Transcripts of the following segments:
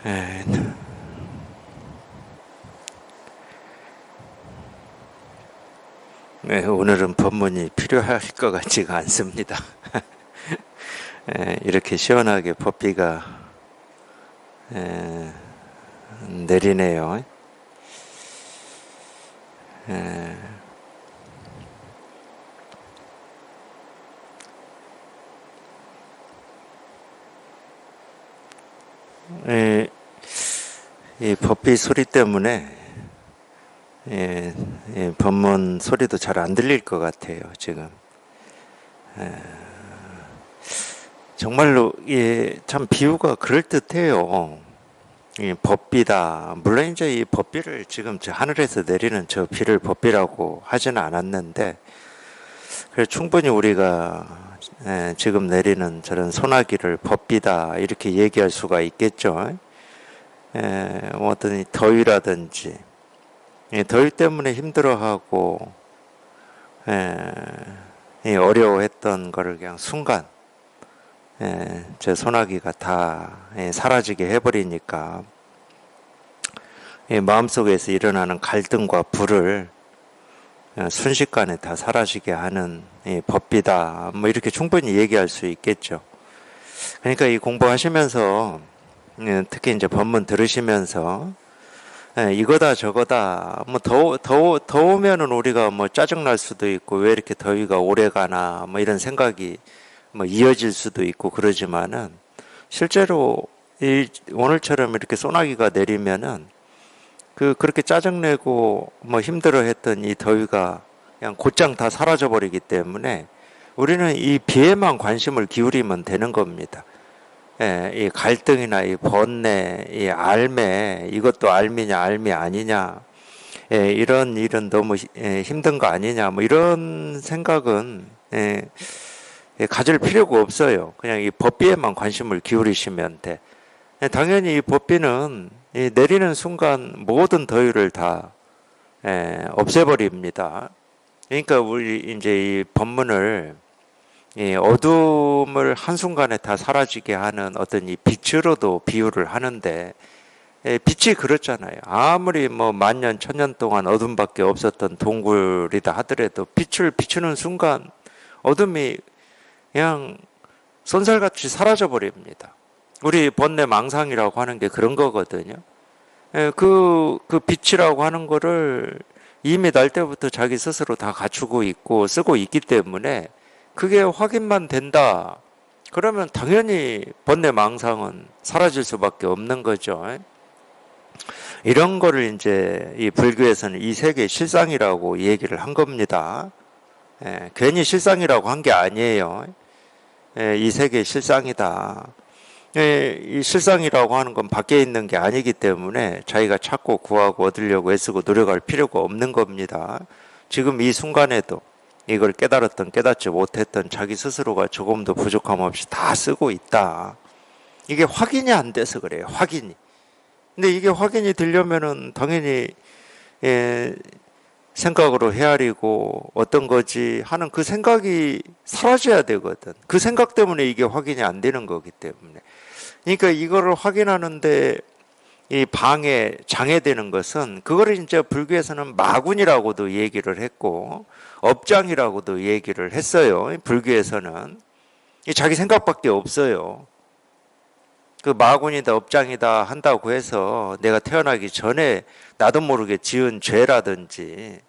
에, 네, 오늘은 법문이 필요할 것 같지가 않습니다. 이렇게 시원하게 법비가 내리네요. 이 법비 소리 때문에 법문 소리도 잘 안 들릴 것 같아요, 지금. 정말로 참 비유가 그럴듯해요. 이 법비다. 물론 이제 이 법비를 지금 저 하늘에서 내리는 저 비를 법비라고 하지는 않았는데, 그래서 충분히 우리가 지금 내리는 저런 소나기를 법비다 이렇게 얘기할 수가 있겠죠. 뭐 어떤 더위라든지 더위 때문에 힘들어하고 어려워했던 거를 그냥 순간 저 소나기가 다 사라지게 해버리니까 마음속에서 일어나는 갈등과 불을 순식간에 다 사라지게 하는 법비다. 뭐 이렇게 충분히 얘기할 수 있겠죠. 그러니까 이 공부하시면서 특히 이제 법문 들으시면서 이거다 저거다 뭐 더우면은 우리가 뭐 짜증 날 수도 있고 왜 이렇게 더위가 오래 가나 뭐 이런 생각이 뭐 이어질 수도 있고 그러지만은 실제로 오늘처럼 이렇게 소나기가 내리면은 그렇게 짜증내고 뭐 힘들어했던 이 더위가 그냥 곧장 다 사라져 버리기 때문에 우리는 이 비에만 관심을 기울이면 되는 겁니다. 이 갈등이나 이 번뇌, 이 알매, 이것도 알미냐 알미 아니냐, 이런 일은 너무 힘든 거 아니냐, 뭐 이런 생각은 가질 필요가 없어요. 그냥 이 법비에만 관심을 기울이시면 돼. 당연히 이 법비는 내리는 순간 모든 더위를 다 없애버립니다. 그러니까 우리 이제 이 법문을 어둠을 한순간에 다 사라지게 하는 어떤 이 빛으로도 비유를 하는데, 빛이 그렇잖아요. 아무리 뭐 만년 천년 동안 어둠밖에 없었던 동굴이다 하더라도 빛을 비추는 순간 어둠이 그냥 손살같이 사라져 버립니다. 우리 번뇌 망상이라고 하는 게 그런 거거든요. 그 빛이라고 하는 거를 이미 날 때부터 자기 스스로 다 갖추고 있고 쓰고 있기 때문에 그게 확인만 된다. 그러면 당연히 번뇌 망상은 사라질 수밖에 없는 거죠. 이런 거를 이제 이 불교에서는 이 세계 실상이라고 얘기를 한 겁니다. 괜히 실상이라고 한 게 아니에요. 이 세계 실상이다. 이 실상이라고 하는 건 밖에 있는 게 아니기 때문에 자기가 찾고 구하고 얻으려고 애쓰고 노력할 필요가 없는 겁니다. 지금 이 순간에도 이걸 깨달았던 깨닫지 못했던 자기 스스로가 조금도 부족함 없이 다 쓰고 있다. 이게 확인이 안 돼서 그래요. 확인이. 근데 이게 확인이 되려면은 당연히 생각으로 헤아리고 어떤 거지 하는 그 생각이 사라져야 되거든. 그 생각 때문에 이게 확인이 안 되는 거기 때문에. 그러니까 이거를 확인하는데 이 장애되는 것은 그거를 이제 불교에서는 마군이라고도 얘기를 했고 업장이라고도 얘기를 했어요. 불교에서는 자기 생각밖에 없어요. 그 마군이다 업장이다 한다고 해서 내가 태어나기 전에 나도 모르게 지은 죄라든지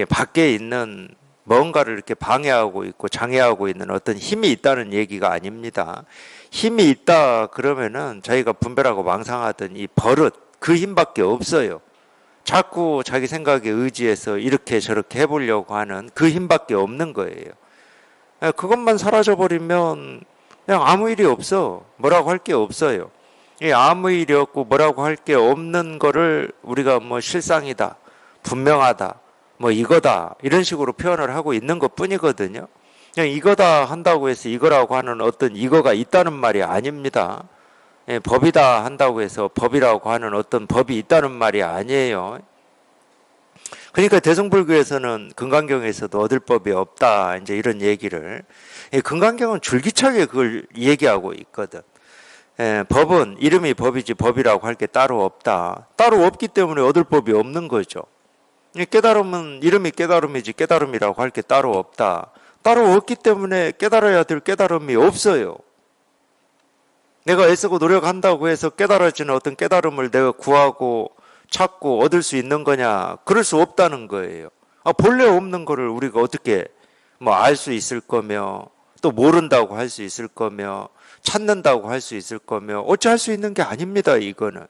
밖에 있는 뭔가를 이렇게 방해하고 있고 장애하고 있는 어떤 힘이 있다는 얘기가 아닙니다. 힘이 있다 그러면은 자기가 분별하고 망상하던 이 버릇 그 힘밖에 없어요. 자꾸 자기 생각에 의지해서 이렇게 저렇게 해보려고 하는 그 힘밖에 없는 거예요. 그것만 사라져버리면 그냥 아무 일이 없어. 뭐라고 할 게 없어요. 아무 일이 없고 뭐라고 할 게 없는 거를 우리가 뭐 실상이다, 분명하다, 뭐 이거다 이런 식으로 표현을 하고 있는 것 뿐이거든요. 그냥 이거다 한다고 해서 이거라고 하는 어떤 이거가 있다는 말이 아닙니다. 법이다 한다고 해서 법이라고 하는 어떤 법이 있다는 말이 아니에요. 그러니까 대승불교에서는 금강경에서도 얻을 법이 없다 이제 이런 얘기를, 금강경은 줄기차게 그걸 얘기하고 있거든. 법은 이름이 법이지 법이라고 할 게 따로 없다. 따로 없기 때문에 얻을 법이 없는 거죠. 깨달음은 이름이 깨달음이지 깨달음이라고 할 게 따로 없다. 따로 없기 때문에 깨달아야 될 깨달음이 없어요. 내가 애쓰고 노력한다고 해서 깨달아지는 어떤 깨달음을 내가 구하고 찾고 얻을 수 있는 거냐? 그럴 수 없다는 거예요. 본래 없는 거를 우리가 어떻게 알 수 있을 거며 또 모른다고 할 수 있을 거며 찾는다고 할 수 있을 거며 어찌 할 수 있는 게 아닙니다. 이거는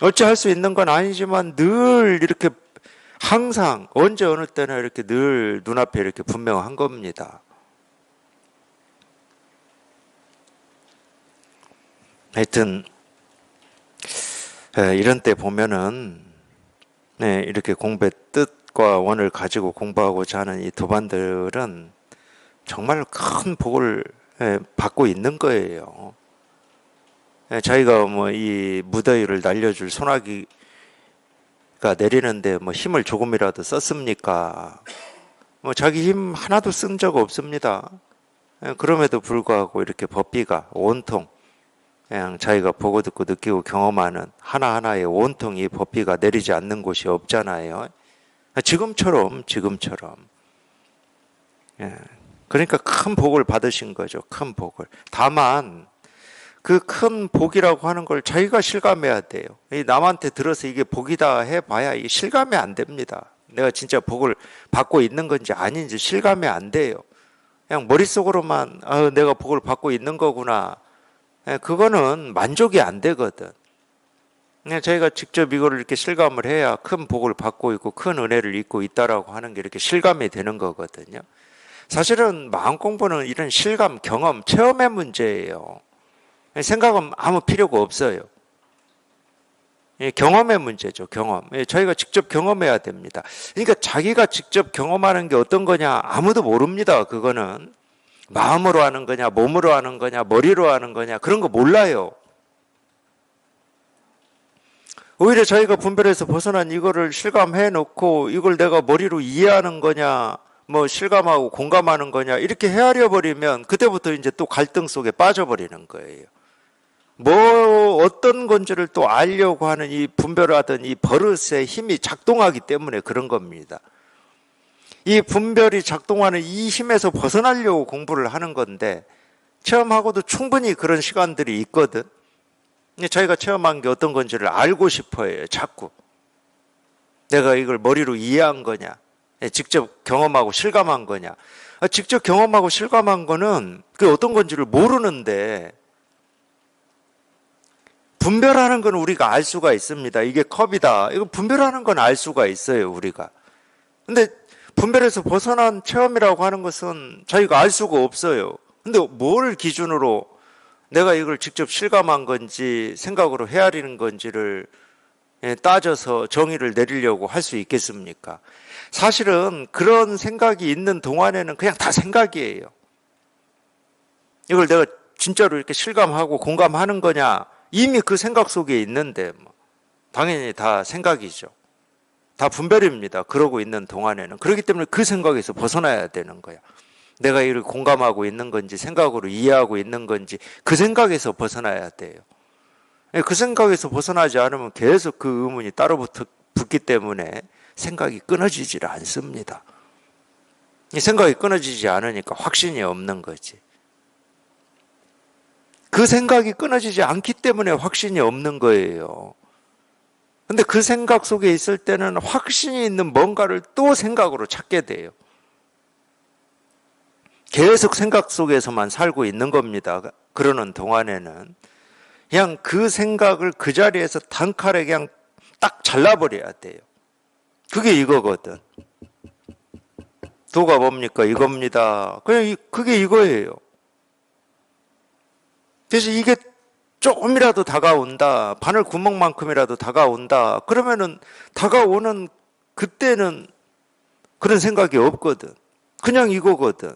어찌 할 수 있는 건 아니지만 늘 이렇게 항상 언제 어느 때나 이렇게 늘 눈앞에 이렇게 분명한 겁니다. 하여튼 이런 때 보면은 이렇게 공부의 뜻과 원을 가지고 공부하고자 하는 이 도반들은 정말 큰 복을 받고 있는 거예요. 자기가 이 무더위를 날려줄 소나기가 내리는데 힘을 조금이라도 썼습니까? 자기 힘 하나도 쓴 적 없습니다. 그럼에도 불구하고 이렇게 법비가 온통 그냥 자기가 보고 듣고 느끼고 경험하는 하나하나의 온통 이 법비가 내리지 않는 곳이 없잖아요. 지금처럼. 그러니까 큰 복을 받으신 거죠. 큰 복을. 다만 그 큰 복이라고 하는 걸 자기가 실감해야 돼요. 남한테 들어서 이게 복이다 해봐야 이게 실감이 안 됩니다. 내가 진짜 복을 받고 있는 건지 아닌지 실감이 안 돼요. 그냥 머릿속으로만 내가 복을 받고 있는 거구나. 그거는 만족이 안 되거든. 그냥 저희가 직접 이거를 이렇게 실감을 해야 큰 복을 받고 있고 큰 은혜를 입고 있다라고 하는 게 이렇게 실감이 되는 거거든요. 사실은 마음 공부는 이런 실감, 경험, 체험의 문제예요. 생각은 아무 필요가 없어요. 경험의 문제죠, 경험. 저희가 직접 경험해야 됩니다. 그러니까 자기가 직접 경험하는 게 어떤 거냐 아무도 모릅니다. 그거는 마음으로 하는 거냐, 몸으로 하는 거냐, 머리로 하는 거냐 그런 거 몰라요. 오히려 저희가 분별해서 벗어난 이거를 실감해 놓고 이걸 내가 머리로 이해하는 거냐 실감하고 공감하는 거냐 이렇게 헤아려 버리면 그때부터 이제 또 갈등 속에 빠져버리는 거예요. 어떤 건지를 또 알려고 하는 이 분별하던 이 버릇의 힘이 작동하기 때문에 그런 겁니다. 이 분별이 작동하는 이 힘에서 벗어나려고 공부를 하는 건데 체험하고도 충분히 그런 시간들이 있거든. 저희가 체험한 게 어떤 건지를 알고 싶어 해요. 자꾸 내가 이걸 머리로 이해한 거냐 직접 경험하고 실감한 거냐. 직접 경험하고 실감한 거는 그게 어떤 건지를 모르는데 분별하는 건 우리가 알 수가 있습니다. 이게 컵이다. 이거 분별하는 건 알 수가 있어요, 우리가. 근데 분별에서 벗어난 체험이라고 하는 것은 자기가 알 수가 없어요. 근데 뭘 기준으로 내가 이걸 직접 실감한 건지 생각으로 헤아리는 건지를 따져서 정의를 내리려고 할 수 있겠습니까? 사실은 그런 생각이 있는 동안에는 그냥 다 생각이에요. 이걸 내가 진짜로 이렇게 실감하고 공감하는 거냐? 이미 그 생각 속에 있는데 당연히 다 생각이죠. 다 분별입니다. 그러고 있는 동안에는. 그렇기 때문에 그 생각에서 벗어나야 되는 거야. 내가 이를 공감하고 있는 건지 생각으로 이해하고 있는 건지 그 생각에서 벗어나야 돼요. 그 생각에서 벗어나지 않으면 계속 그 의문이 따로 붙기 때문에 생각이 끊어지질 않습니다. 이 생각이 끊어지지 않으니까 확신이 없는 거지. 그 생각이 끊어지지 않기 때문에 확신이 없는 거예요. 근데 그 생각 속에 있을 때는 확신이 있는 뭔가를 또 생각으로 찾게 돼요. 계속 생각 속에서만 살고 있는 겁니다. 그러는 동안에는 그냥 그 생각을 그 자리에서 단칼에 그냥 딱 잘라버려야 돼요. 그게 이거거든. 도가 뭡니까? 이겁니다. 그냥 그게 이거예요. 그래서 이게 조금이라도 다가온다, 바늘 구멍만큼이라도 다가온다, 그러면은 다가오는 그때는 그런 생각이 없거든. 그냥 이거거든.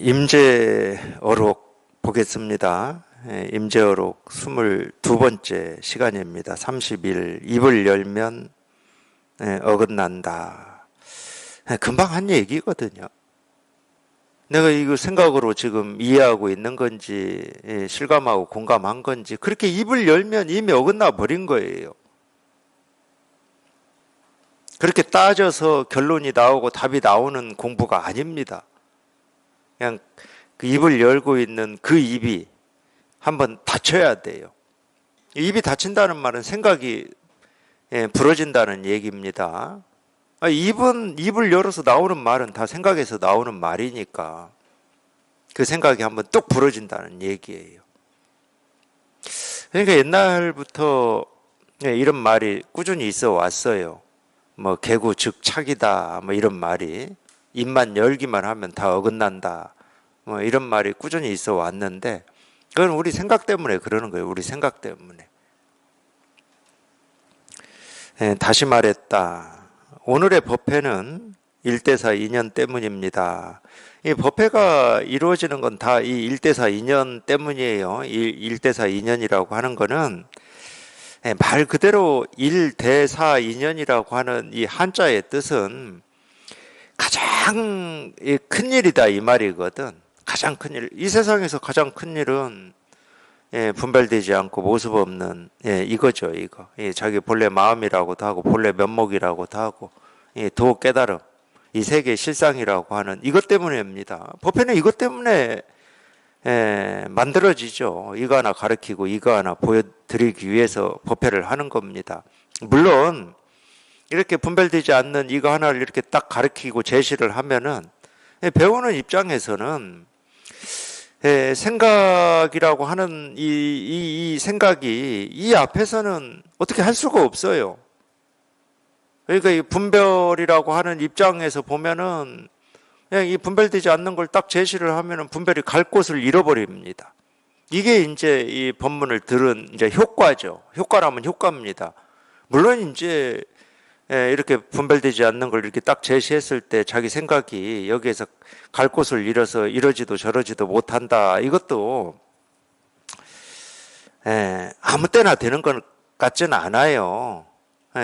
임재어록 보겠습니다. 임재어록 22번째 시간입니다. 30일 입을 열면 어긋난다. 금방 한 얘기거든요. 내가 이거 생각으로 지금 이해하고 있는 건지 실감하고 공감한 건지 그렇게 입을 열면 이미 어긋나 버린 거예요. 그렇게 따져서 결론이 나오고 답이 나오는 공부가 아닙니다. 그냥 그 입을 열고 있는 그 입이 한번 닫혀야 돼요. 입이 닫힌다는 말은 생각이 부러진다는 얘기입니다. 입을 열어서 나오는 말은 다 생각에서 나오는 말이니까 그 생각이 한번 뚝 부러진다는 얘기예요. 그러니까 옛날부터 이런 말이 꾸준히 있어 왔어요. 뭐 개구 즉 착이다 뭐 이런 말이 입만 열기만 하면 다 어긋난다 뭐 이런 말이 꾸준히 있어 왔는데 그건 우리 생각 때문에 그러는 거예요. 우리 생각 때문에. 다시 말했다. 오늘의 법회는 일대사 인연 때문입니다. 이 법회가 이루어지는 건 다 이 일대사 인연 때문이에요. 일대사 인연이라고 하는 거는 말 그대로 일대사 인연이라고 하는 이 한자의 뜻은 가장 큰 일이다 이 말이거든. 가장 큰 일. 이 세상에서 가장 큰 일은 분별되지 않고 모습 없는 이거죠. 이거 자기 본래 마음이라고도 하고 본래 면목이라고도 하고 도 깨달음 이 세계 실상이라고 하는 이것 때문입니다. 법회는 이것 때문에 만들어지죠. 이거 하나 가르치고 이거 하나 보여드리기 위해서 법회를 하는 겁니다. 물론 이렇게 분별되지 않는 이거 하나를 이렇게 딱 가르치고 제시를 하면은 배우는 입장에서는 생각이라고 하는 이 생각이 이 앞에서는 어떻게 할 수가 없어요. 그러니까 이 분별이라고 하는 입장에서 보면은 그냥 이 분별되지 않는 걸 딱 제시를 하면은 분별이 갈 곳을 잃어버립니다. 이게 이제 이 법문을 들은 이제 효과죠. 효과라면 효과입니다. 물론 이제 이렇게 분별되지 않는 걸 이렇게 딱 제시했을 때 자기 생각이 여기에서 갈 곳을 잃어서 이러지도 저러지도 못한다. 이것도 아무 때나 되는 것 같지는 않아요.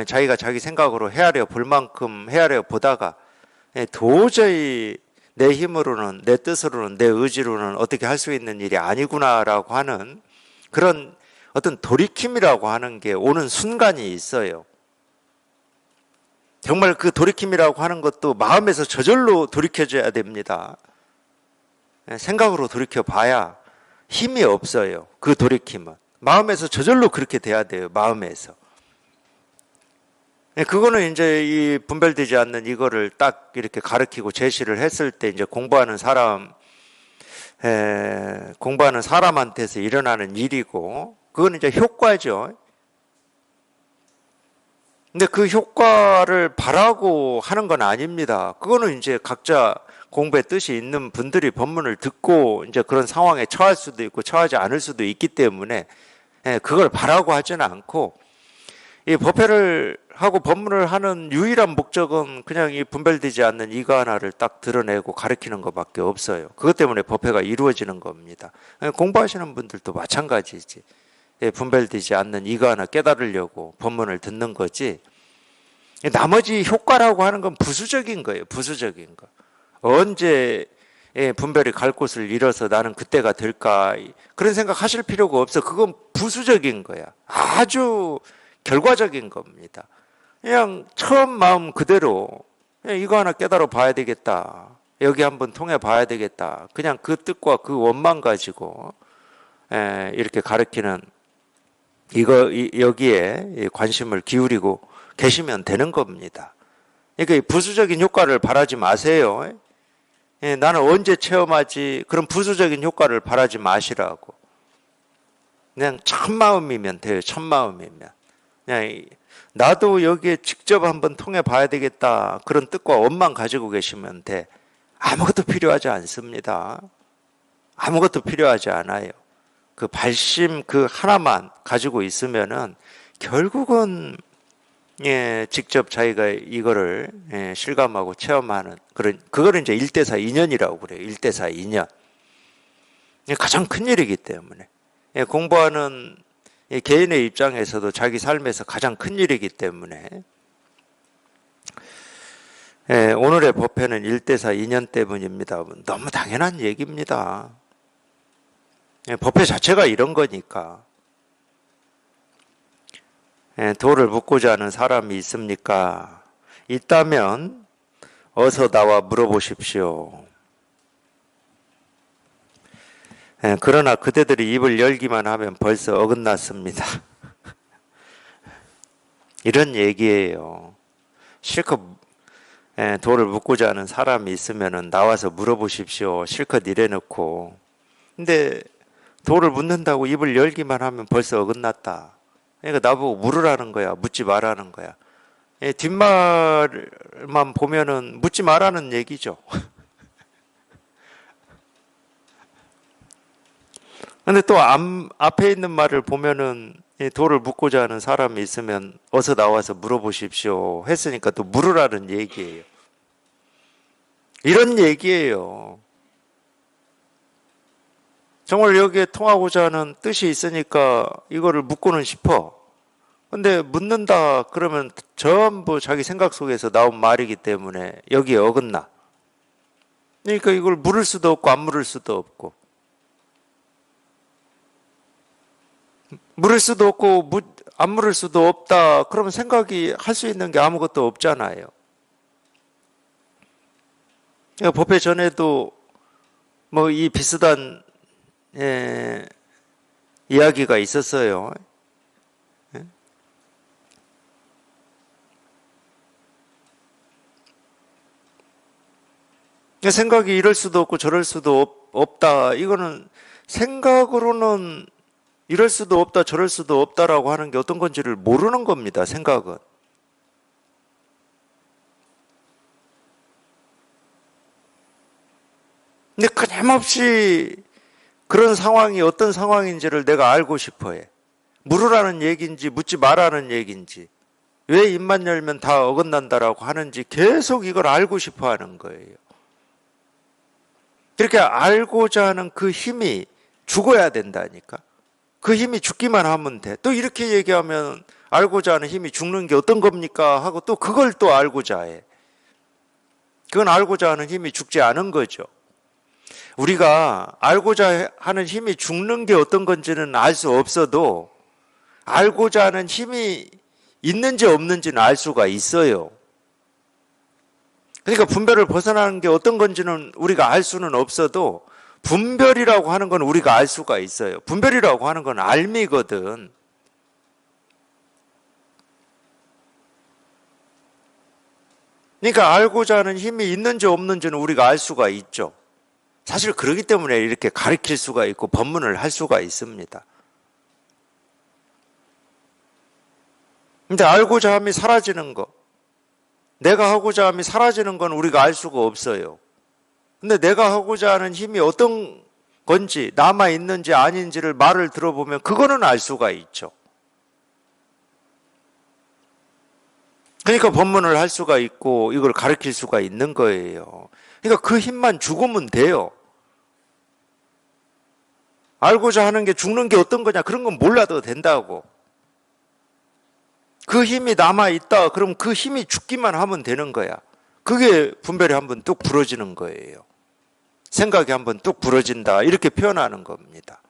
자기가 자기 생각으로 헤아려 볼 만큼 헤아려 보다가 도저히 내 힘으로는 내 뜻으로는 내 의지로는 어떻게 할 수 있는 일이 아니구나라고 하는 그런 어떤 돌이킴이라고 하는 게 오는 순간이 있어요. 정말 그 돌이킴이라고 하는 것도 마음에서 저절로 돌이켜줘야 됩니다. 생각으로 돌이켜봐야 힘이 없어요. 그 돌이킴은. 마음에서 저절로 그렇게 돼야 돼요. 마음에서. 그거는 이제 이 분별되지 않는 이거를 딱 이렇게 가르치고 제시를 했을 때 이제 공부하는 사람한테서 일어나는 일이고, 그건 이제 효과죠. 근데 그 효과를 바라고 하는 건 아닙니다. 그거는 이제 각자 공부의 뜻이 있는 분들이 법문을 듣고 이제 그런 상황에 처할 수도 있고 처하지 않을 수도 있기 때문에 그걸 바라고 하지는 않고 이 법회를 하고 법문을 하는 유일한 목적은 그냥 이 분별되지 않는 이거 하나를 딱 드러내고 가르치는 것밖에 없어요. 그것 때문에 법회가 이루어지는 겁니다. 공부하시는 분들도 마찬가지지. 분별되지 않는 이거 하나 깨달으려고 법문을 듣는 거지. 나머지 효과라고 하는 건 부수적인 거예요. 부수적인 거. 언제 분별이 갈 곳을 잃어서 나는 그때가 될까 그런 생각 하실 필요가 없어. 그건 부수적인 거야. 아주 결과적인 겁니다. 그냥 처음 마음 그대로 그냥 이거 하나 깨달아 봐야 되겠다. 여기 한번 통해 봐야 되겠다. 그냥 그 뜻과 그 원만 가지고 이렇게 가르치는 여기에 관심을 기울이고 계시면 되는 겁니다. 그러니까 부수적인 효과를 바라지 마세요. 나는 언제 체험하지? 그런 부수적인 효과를 바라지 마시라고. 그냥 첫 마음이면 돼요. 첫 마음이면. 그냥 나도 여기에 직접 한번 통해 봐야 되겠다. 그런 뜻과 원만 가지고 계시면 돼. 아무것도 필요하지 않습니다. 아무것도 필요하지 않아요. 그 발심 그 하나만 가지고 있으면은 결국은 직접 자기가 이거를 실감하고 체험하는 그거를 이제 일대사 인연이라고 그래요. 일대사 인연. 가장 큰 일이기 때문에 공부하는 개인의 입장에서도 자기 삶에서 가장 큰 일이기 때문에 오늘의 법회는 1대4 2년 때문입니다. 너무 당연한 얘기입니다. 법회 자체가 이런 거니까. 도를 묻고자 하는 사람이 있습니까? 있다면 어서 나와 물어보십시오. 그러나 그대들이 입을 열기만 하면 벌써 어긋났습니다. 이런 얘기예요. 실컷 도를 묻고자 하는 사람이 있으면 나와서 물어보십시오. 실컷 이래놓고. 근데 도를 묻는다고 입을 열기만 하면 벌써 어긋났다. 그러니까 나보고 물으라는 거야. 묻지 말라는 거야. 뒷말만 보면은 묻지 말라는 얘기죠. 근데 또 앞에 있는 말을 보면은 도를 묻고자 하는 사람이 있으면 어서 나와서 물어보십시오 했으니까 또 물으라는 얘기예요. 이런 얘기예요. 정말 여기에 통하고자 하는 뜻이 있으니까 이거를 묻고는 싶어. 근데 묻는다 그러면 전부 자기 생각 속에서 나온 말이기 때문에 여기에 어긋나. 그러니까 이걸 물을 수도 없고 안 물을 수도 없고. 물을 수도 없고 안 물을 수도 없다. 그러면 생각이 할 수 있는 게 아무것도 없잖아요. 그러니까 법회 전에도 뭐 이 비슷한 이야기가 있었어요. 생각이 이럴 수도 없고 저럴 수도 없다. 이거는 생각으로는 이럴 수도 없다, 저럴 수도 없다라고 하는 게 어떤 건지를 모르는 겁니다, 생각은. 근데 끊임없이 그런 상황이 어떤 상황인지를 내가 알고 싶어 해. 물으라는 얘기인지 묻지 말라는 얘기인지 왜 입만 열면 다 어긋난다라고 하는지 계속 이걸 알고 싶어 하는 거예요. 그렇게 알고자 하는 그 힘이 죽어야 된다니까. 그 힘이 죽기만 하면 돼. 또 이렇게 얘기하면 알고자 하는 힘이 죽는 게 어떤 겁니까? 하고 또 그걸 또 알고자 해. 그건 알고자 하는 힘이 죽지 않은 거죠. 우리가 알고자 하는 힘이 죽는 게 어떤 건지는 알 수 없어도 알고자 하는 힘이 있는지 없는지는 알 수가 있어요. 그러니까 분별을 벗어나는 게 어떤 건지는 우리가 알 수는 없어도 분별이라고 하는 건 우리가 알 수가 있어요. 분별이라고 하는 건 알미거든. 그러니까 알고자 하는 힘이 있는지 없는지는 우리가 알 수가 있죠. 사실 그렇기 때문에 이렇게 가르칠 수가 있고 법문을 할 수가 있습니다. 근데 알고자 함이 사라지는 거, 내가 하고자 함이 사라지는 건 우리가 알 수가 없어요. 근데 내가 하고자 하는 힘이 어떤 건지 남아있는지 아닌지를 말을 들어보면 그거는 알 수가 있죠. 그러니까 법문을 할 수가 있고 이걸 가르칠 수가 있는 거예요. 그러니까 그 힘만 죽으면 돼요. 알고자 하는 게 죽는 게 어떤 거냐 그런 건 몰라도 된다고. 그 힘이 남아있다 그럼 그 힘이 죽기만 하면 되는 거야. 그게 분별이 한번 뚝 부러지는 거예요. 생각이 한번 뚝 부러진다 이렇게 표현하는 겁니다.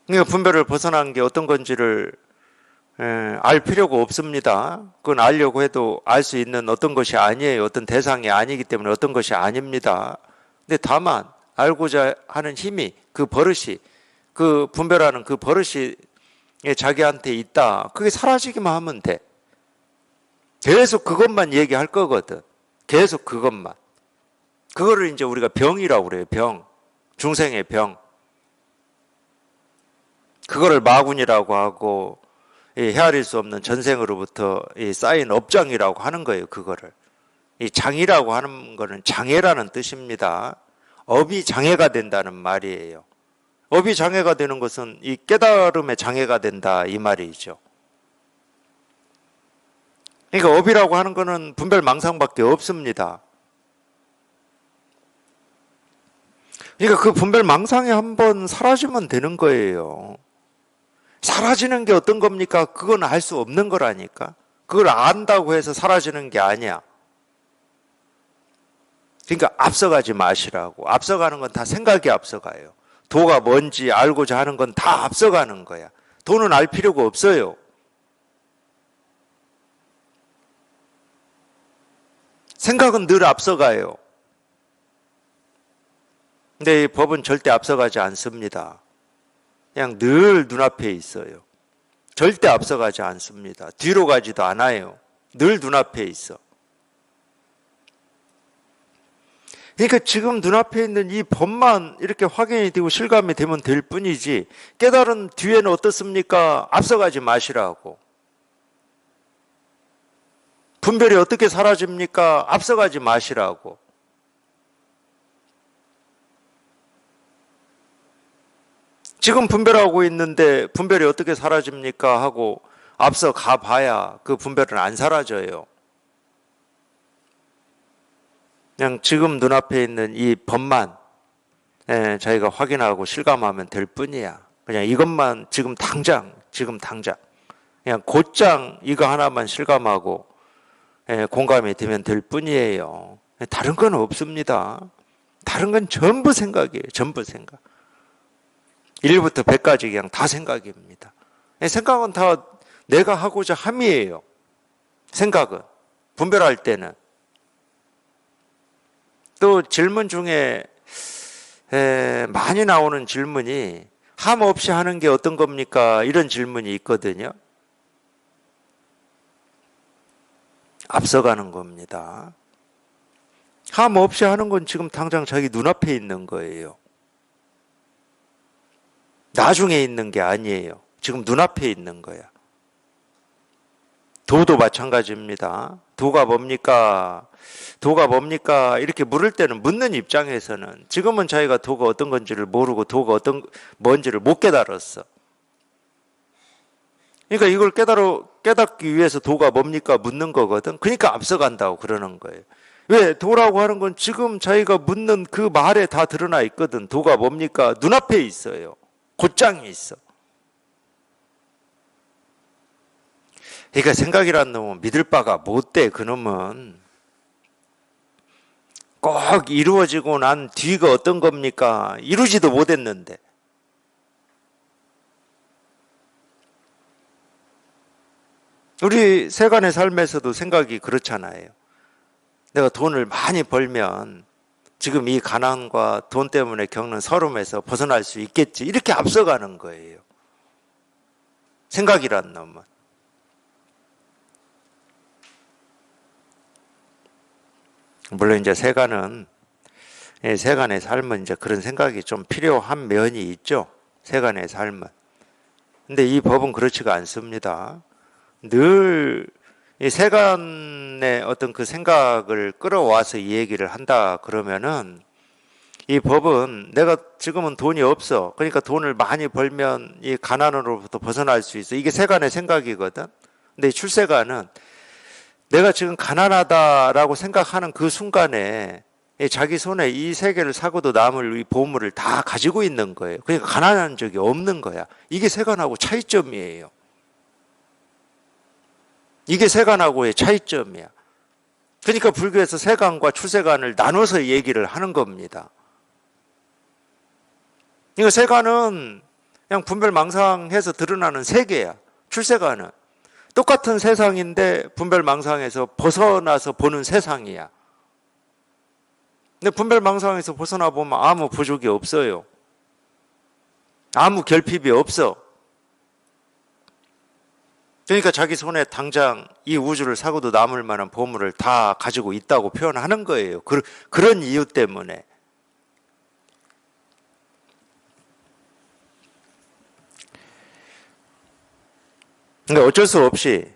그러니까 분별을 벗어난 게 어떤 건지를 알 필요가 없습니다. 그건 알려고 해도 알 수 있는 어떤 것이 아니에요. 어떤 대상이 아니기 때문에 어떤 것이 아닙니다. 근데 다만 알고자 하는 힘이 그 버릇이 그 분별하는 그 버릇이 자기한테 있다. 그게 사라지기만 하면 돼. 계속 그것만 얘기할 거거든. 계속 그것만. 그거를 이제 우리가 병이라고 그래요. 병. 중생의 병. 그거를 마군이라고 하고 헤아릴 수 없는 전생으로부터 쌓인 업장이라고 하는 거예요. 그거를. 이 장이라고 하는 거는 장애라는 뜻입니다. 업이 장애가 된다는 말이에요. 업이 장애가 되는 것은 이 깨달음의 장애가 된다 이 말이죠. 그러니까 업이라고 하는 거는 분별망상밖에 없습니다. 그러니까 그 분별망상이 한번 사라지면 되는 거예요. 사라지는 게 어떤 겁니까? 그건 알 수 없는 거라니까. 그걸 안다고 해서 사라지는 게 아니야. 그러니까 앞서가지 마시라고. 앞서가는 건 다 생각이 앞서가요. 도가 뭔지 알고자 하는 건 다 앞서가는 거야. 도는 알 필요가 없어요. 생각은 늘 앞서가요. 근데 이 법은 절대 앞서가지 않습니다. 그냥 늘 눈앞에 있어요. 절대 앞서가지 않습니다. 뒤로 가지도 않아요. 늘 눈앞에 있어. 그러니까 지금 눈앞에 있는 이 법만 이렇게 확인이 되고 실감이 되면 될 뿐이지, 깨달은 뒤에는 어떻습니까? 앞서가지 마시라고. 분별이 어떻게 사라집니까? 앞서가지 마시라고. 지금 분별하고 있는데 분별이 어떻게 사라집니까? 하고 앞서 가봐야 그 분별은 안 사라져요. 그냥 지금 눈앞에 있는 이 법만 저희가 확인하고 실감하면 될 뿐이야. 그냥 이것만 지금 당장 그냥 곧장 이거 하나만 실감하고 공감이 되면 될 뿐이에요. 다른 건 없습니다. 다른 건 전부 생각이에요. 전부 생각. 1부터 100까지 그냥 다 생각입니다. 생각은 다 내가 하고자 함이에요. 생각은. 분별할 때는. 또 질문 중에 많이 나오는 질문이 함 없이 하는 게 어떤 겁니까? 이런 질문이 있거든요. 앞서가는 겁니다. 함 없이 하는 건 지금 당장 자기 눈앞에 있는 거예요. 나중에 있는 게 아니에요. 지금 눈앞에 있는 거야. 도도 마찬가지입니다. 도가 뭡니까? 도가 뭡니까? 이렇게 물을 때는 묻는 입장에서는 지금은 자기가 도가 어떤 건지를 모르고 도가 뭔지를 못 깨달았어. 그러니까 이걸 깨닫기 위해서 도가 뭡니까? 묻는 거거든. 그러니까 앞서간다고 그러는 거예요. 왜? 도라고 하는 건 지금 자기가 묻는 그 말에 다 드러나 있거든. 도가 뭡니까? 눈앞에 있어요. 곧장이 있어. 그러니까 생각이란 놈은 믿을 바가 못 돼. 그놈은 꼭 이루어지고 난 뒤가 어떤 겁니까? 이루지도 못했는데. 우리 세간의 삶에서도 생각이 그렇잖아요. 내가 돈을 많이 벌면 지금 이 가난과 돈 때문에 겪는 서름에서 벗어날 수 있겠지. 이렇게 앞서가는 거예요. 생각이란 놈은. 물론 이제 세간의 삶은 이제 그런 생각이 좀 필요한 면이 있죠. 세간의 삶은. 근데 이 법은 그렇지가 않습니다. 늘 이 세간의 어떤 그 생각을 끌어와서 이 얘기를 한다 그러면은 이 법은 내가 지금은 돈이 없어. 그러니까 돈을 많이 벌면 이 가난으로부터 벗어날 수 있어. 이게 세간의 생각이거든. 근데 이 출세간은 내가 지금 가난하다라고 생각하는 그 순간에 자기 손에 이 세계를 사고도 남을 이 보물을 다 가지고 있는 거예요. 그러니까 가난한 적이 없는 거야. 이게 세간하고 차이점이에요. 이게 세간하고의 차이점이야. 그러니까 불교에서 세간과 출세간을 나눠서 얘기를 하는 겁니다. 그러니까 세간은 그냥 분별망상해서 드러나는 세계야. 출세간은 똑같은 세상인데 분별망상에서 벗어나서 보는 세상이야. 근데 분별망상에서 벗어나 보면 아무 부족이 없어요. 아무 결핍이 없어. 그러니까 자기 손에 당장 이 우주를 사고도 남을 만한 보물을 다 가지고 있다고 표현하는 거예요. 그런 이유 때문에. 그러니까 어쩔 수 없이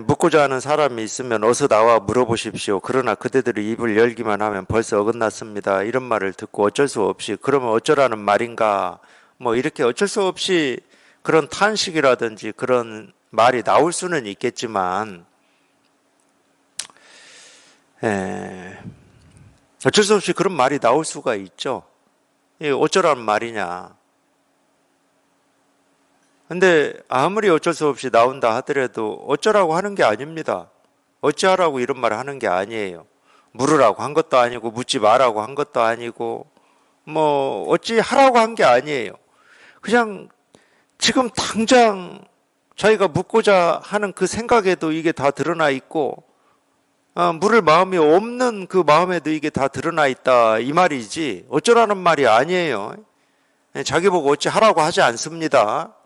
묻고자 하는 사람이 있으면 어서 나와 물어보십시오. 그러나 그대들이 입을 열기만 하면 벌써 어긋났습니다. 이런 말을 듣고 어쩔 수 없이 그러면 어쩌라는 말인가 뭐 이렇게 어쩔 수 없이 그런 탄식이라든지 그런 말이 나올 수는 있겠지만 어쩔 수 없이 그런 말이 나올 수가 있죠. 어쩌라는 말이냐. 근데 아무리 어쩔 수 없이 나온다 하더라도 어쩌라고 하는 게 아닙니다. 어찌하라고 이런 말을 하는 게 아니에요. 물으라고 한 것도 아니고 묻지 마라고 한 것도 아니고 뭐 어찌 하라고 한 게 아니에요. 그냥 지금 당장 자기가 묻고자 하는 그 생각에도 이게 다 드러나 있고 물을 마음이 없는 그 마음에도 이게 다 드러나 있다 이 말이지 어쩌라는 말이 아니에요. 자기 보고 어찌 하라고 하지 않습니다.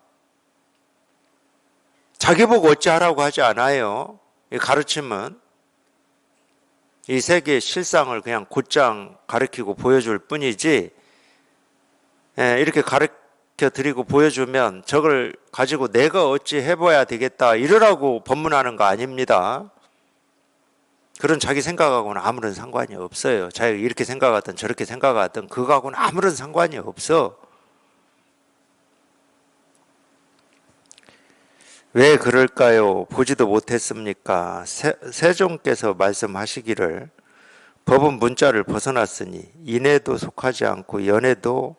자기 보고 어찌 하라고 하지 않아요. 이 가르침은 이 세계의 실상을 그냥 곧장 가르치고 보여줄 뿐이지 이렇게 가르쳐 드리고 보여주면 저걸 가지고 내가 어찌 해봐야 되겠다 이러라고 법문하는 거 아닙니다. 그런 자기 생각하고는 아무런 상관이 없어요. 자기가 이렇게 생각하든 저렇게 생각하든 그거하고는 아무런 상관이 없어. 왜 그럴까요? 보지도 못했습니까? 세종께서 말씀하시기를 법은 문자를 벗어났으니 인에도 속하지 않고 연에도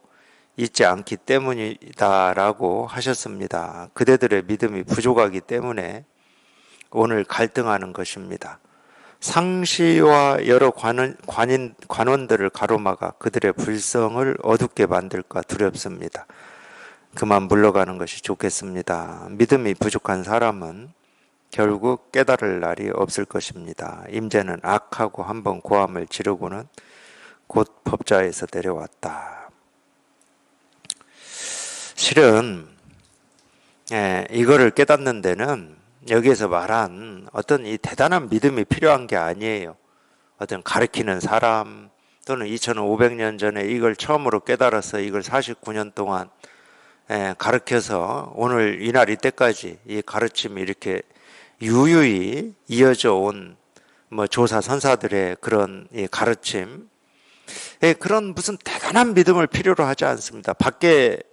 있지 않기 때문이다라고 하셨습니다. 그대들의 믿음이 부족하기 때문에 오늘 갈등하는 것입니다. 상시와 여러 관원들을 가로막아 그들의 불성을 어둡게 만들까 두렵습니다. 그만 물러가는 것이 좋겠습니다. 믿음이 부족한 사람은 결국 깨달을 날이 없을 것입니다. 임재는 악하고 한번 고함을 지르고는 곧 법좌에서 내려왔다. 실은 이거를 깨닫는 데는 여기에서 말한 어떤 이 대단한 믿음이 필요한 게 아니에요. 어떤 가르치는 사람 또는 2500년 전에 이걸 처음으로 깨달아서 이걸 49년 동안 가르쳐서 오늘 이날 이때까지 이 가르침이 이렇게 유유히 이어져 온 뭐 조사 선사들의 그런 이 가르침 그런 무슨 대단한 믿음을 필요로 하지 않습니다. 밖에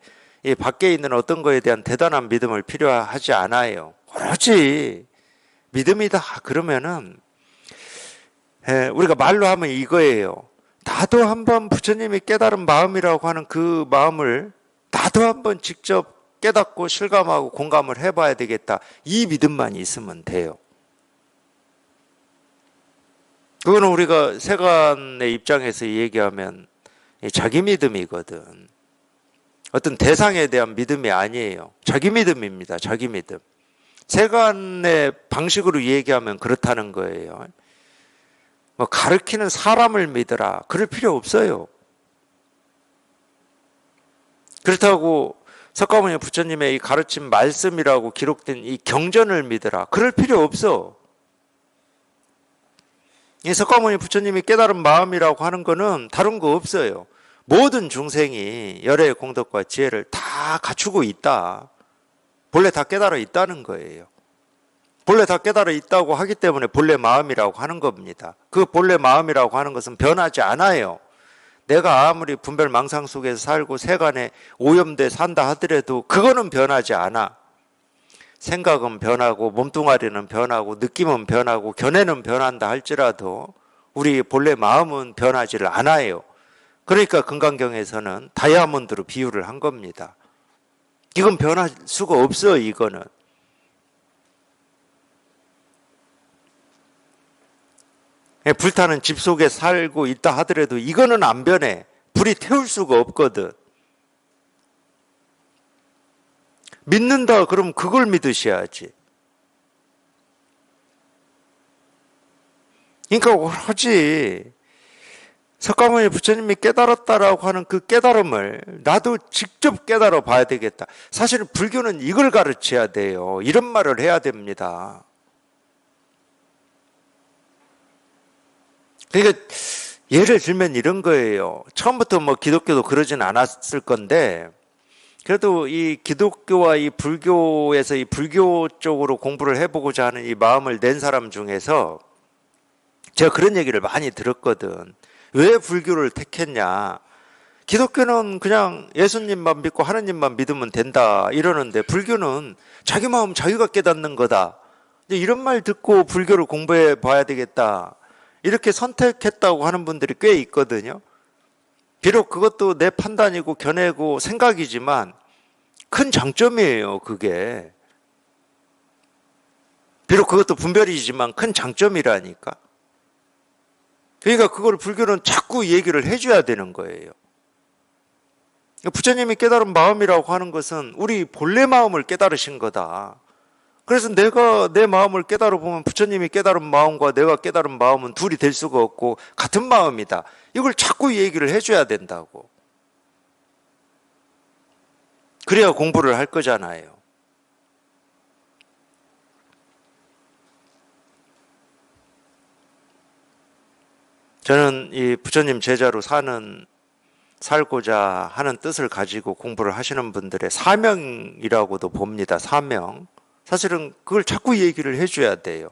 있는 어떤 거에 대한 대단한 믿음을 필요하지 않아요. 오로지 믿음이다 그러면은 우리가 말로 하면 이거예요. 나도 한번 부처님이 깨달은 마음이라고 하는 그 마음을 나도 한번 직접 깨닫고 실감하고 공감을 해봐야 되겠다. 이 믿음만 있으면 돼요. 그거는 우리가 세간의 입장에서 얘기하면 자기 믿음이거든. 어떤 대상에 대한 믿음이 아니에요. 자기 믿음입니다. 자기 믿음. 세간의 방식으로 얘기하면 그렇다는 거예요. 뭐 가르치는 사람을 믿으라. 그럴 필요 없어요. 그렇다고 석가모니 부처님의 이 가르침 말씀이라고 기록된 이 경전을 믿으라. 그럴 필요 없어. 이 석가모니 부처님이 깨달은 마음이라고 하는 거는 다른 거 없어요. 모든 중생이 열애의 공덕과 지혜를 다 갖추고 있다. 본래 다 깨달아 있다는 거예요. 본래 다 깨달아 있다고 하기 때문에 본래 마음이라고 하는 겁니다. 그 본래 마음이라고 하는 것은 변하지 않아요. 내가 아무리 분별 망상 속에서 살고 세간에 오염돼 산다 하더라도 그거는 변하지 않아. 생각은 변하고 몸뚱아리는 변하고 느낌은 변하고 견해는 변한다 할지라도 우리 본래 마음은 변하지를 않아요. 그러니까 금강경에서는 다이아몬드로 비유를 한 겁니다. 이건 변할 수가 없어. 이거는 불타는 집 속에 살고 있다 하더라도 이거는 안 변해. 불이 태울 수가 없거든. 믿는다 그럼 그걸 믿으셔야지. 그러니까 오로지 석가모니 부처님이 깨달았다라고 하는 그 깨달음을 나도 직접 깨달아 봐야 되겠다. 사실은 불교는 이걸 가르쳐야 돼요. 이런 말을 해야 됩니다. 그러니까 예를 들면 이런 거예요. 처음부터 뭐 기독교도 그러진 않았을 건데 그래도 이 기독교와 이 불교에서 이 불교 쪽으로 공부를 해보고자 하는 이 마음을 낸 사람 중에서 제가 그런 얘기를 많이 들었거든. 왜 불교를 택했냐? 기독교는 그냥 예수님만 믿고 하느님만 믿으면 된다 이러는데 불교는 자기 마음 자기가 깨닫는 거다. 이런 말 듣고 불교를 공부해 봐야 되겠다. 이렇게 선택했다고 하는 분들이 꽤 있거든요. 비록 그것도 내 판단이고 견해고 생각이지만 큰 장점이에요, 그게. 비록 그것도 분별이지만 큰 장점이라니까. 그러니까 그걸 불교는 자꾸 얘기를 해줘야 되는 거예요. 부처님이 깨달은 마음이라고 하는 것은 우리 본래 마음을 깨달으신 거다. 그래서 내가 내 마음을 깨달아 보면 부처님이 깨달은 마음과 내가 깨달은 마음은 둘이 될 수가 없고 같은 마음이다. 이걸 자꾸 얘기를 해줘야 된다고. 그래야 공부를 할 거잖아요. 저는 이 부처님 제자로 살고자 하는 뜻을 가지고 공부를 하시는 분들의 사명이라고도 봅니다. 사명. 사실은 그걸 자꾸 얘기를 해줘야 돼요.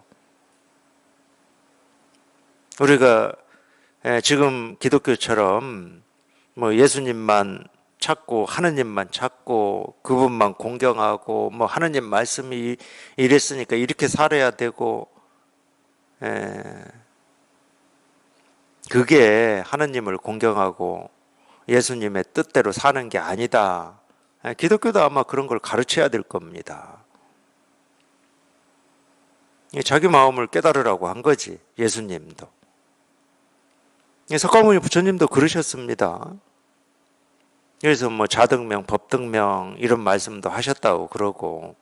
우리가 지금 기독교처럼 뭐 예수님만 찾고 하느님만 찾고 그분만 공경하고 뭐 하느님 말씀이 이랬으니까 이렇게 살아야 되고 그게 하느님을 공경하고 예수님의 뜻대로 사는 게 아니다. 기독교도 아마 그런 걸 가르쳐야 될 겁니다. 자기 마음을 깨달으라고 한 거지, 예수님도. 석가모니 부처님도 그러셨습니다. 그래서 뭐 자등명, 법등명 이런 말씀도 하셨다고 그러고.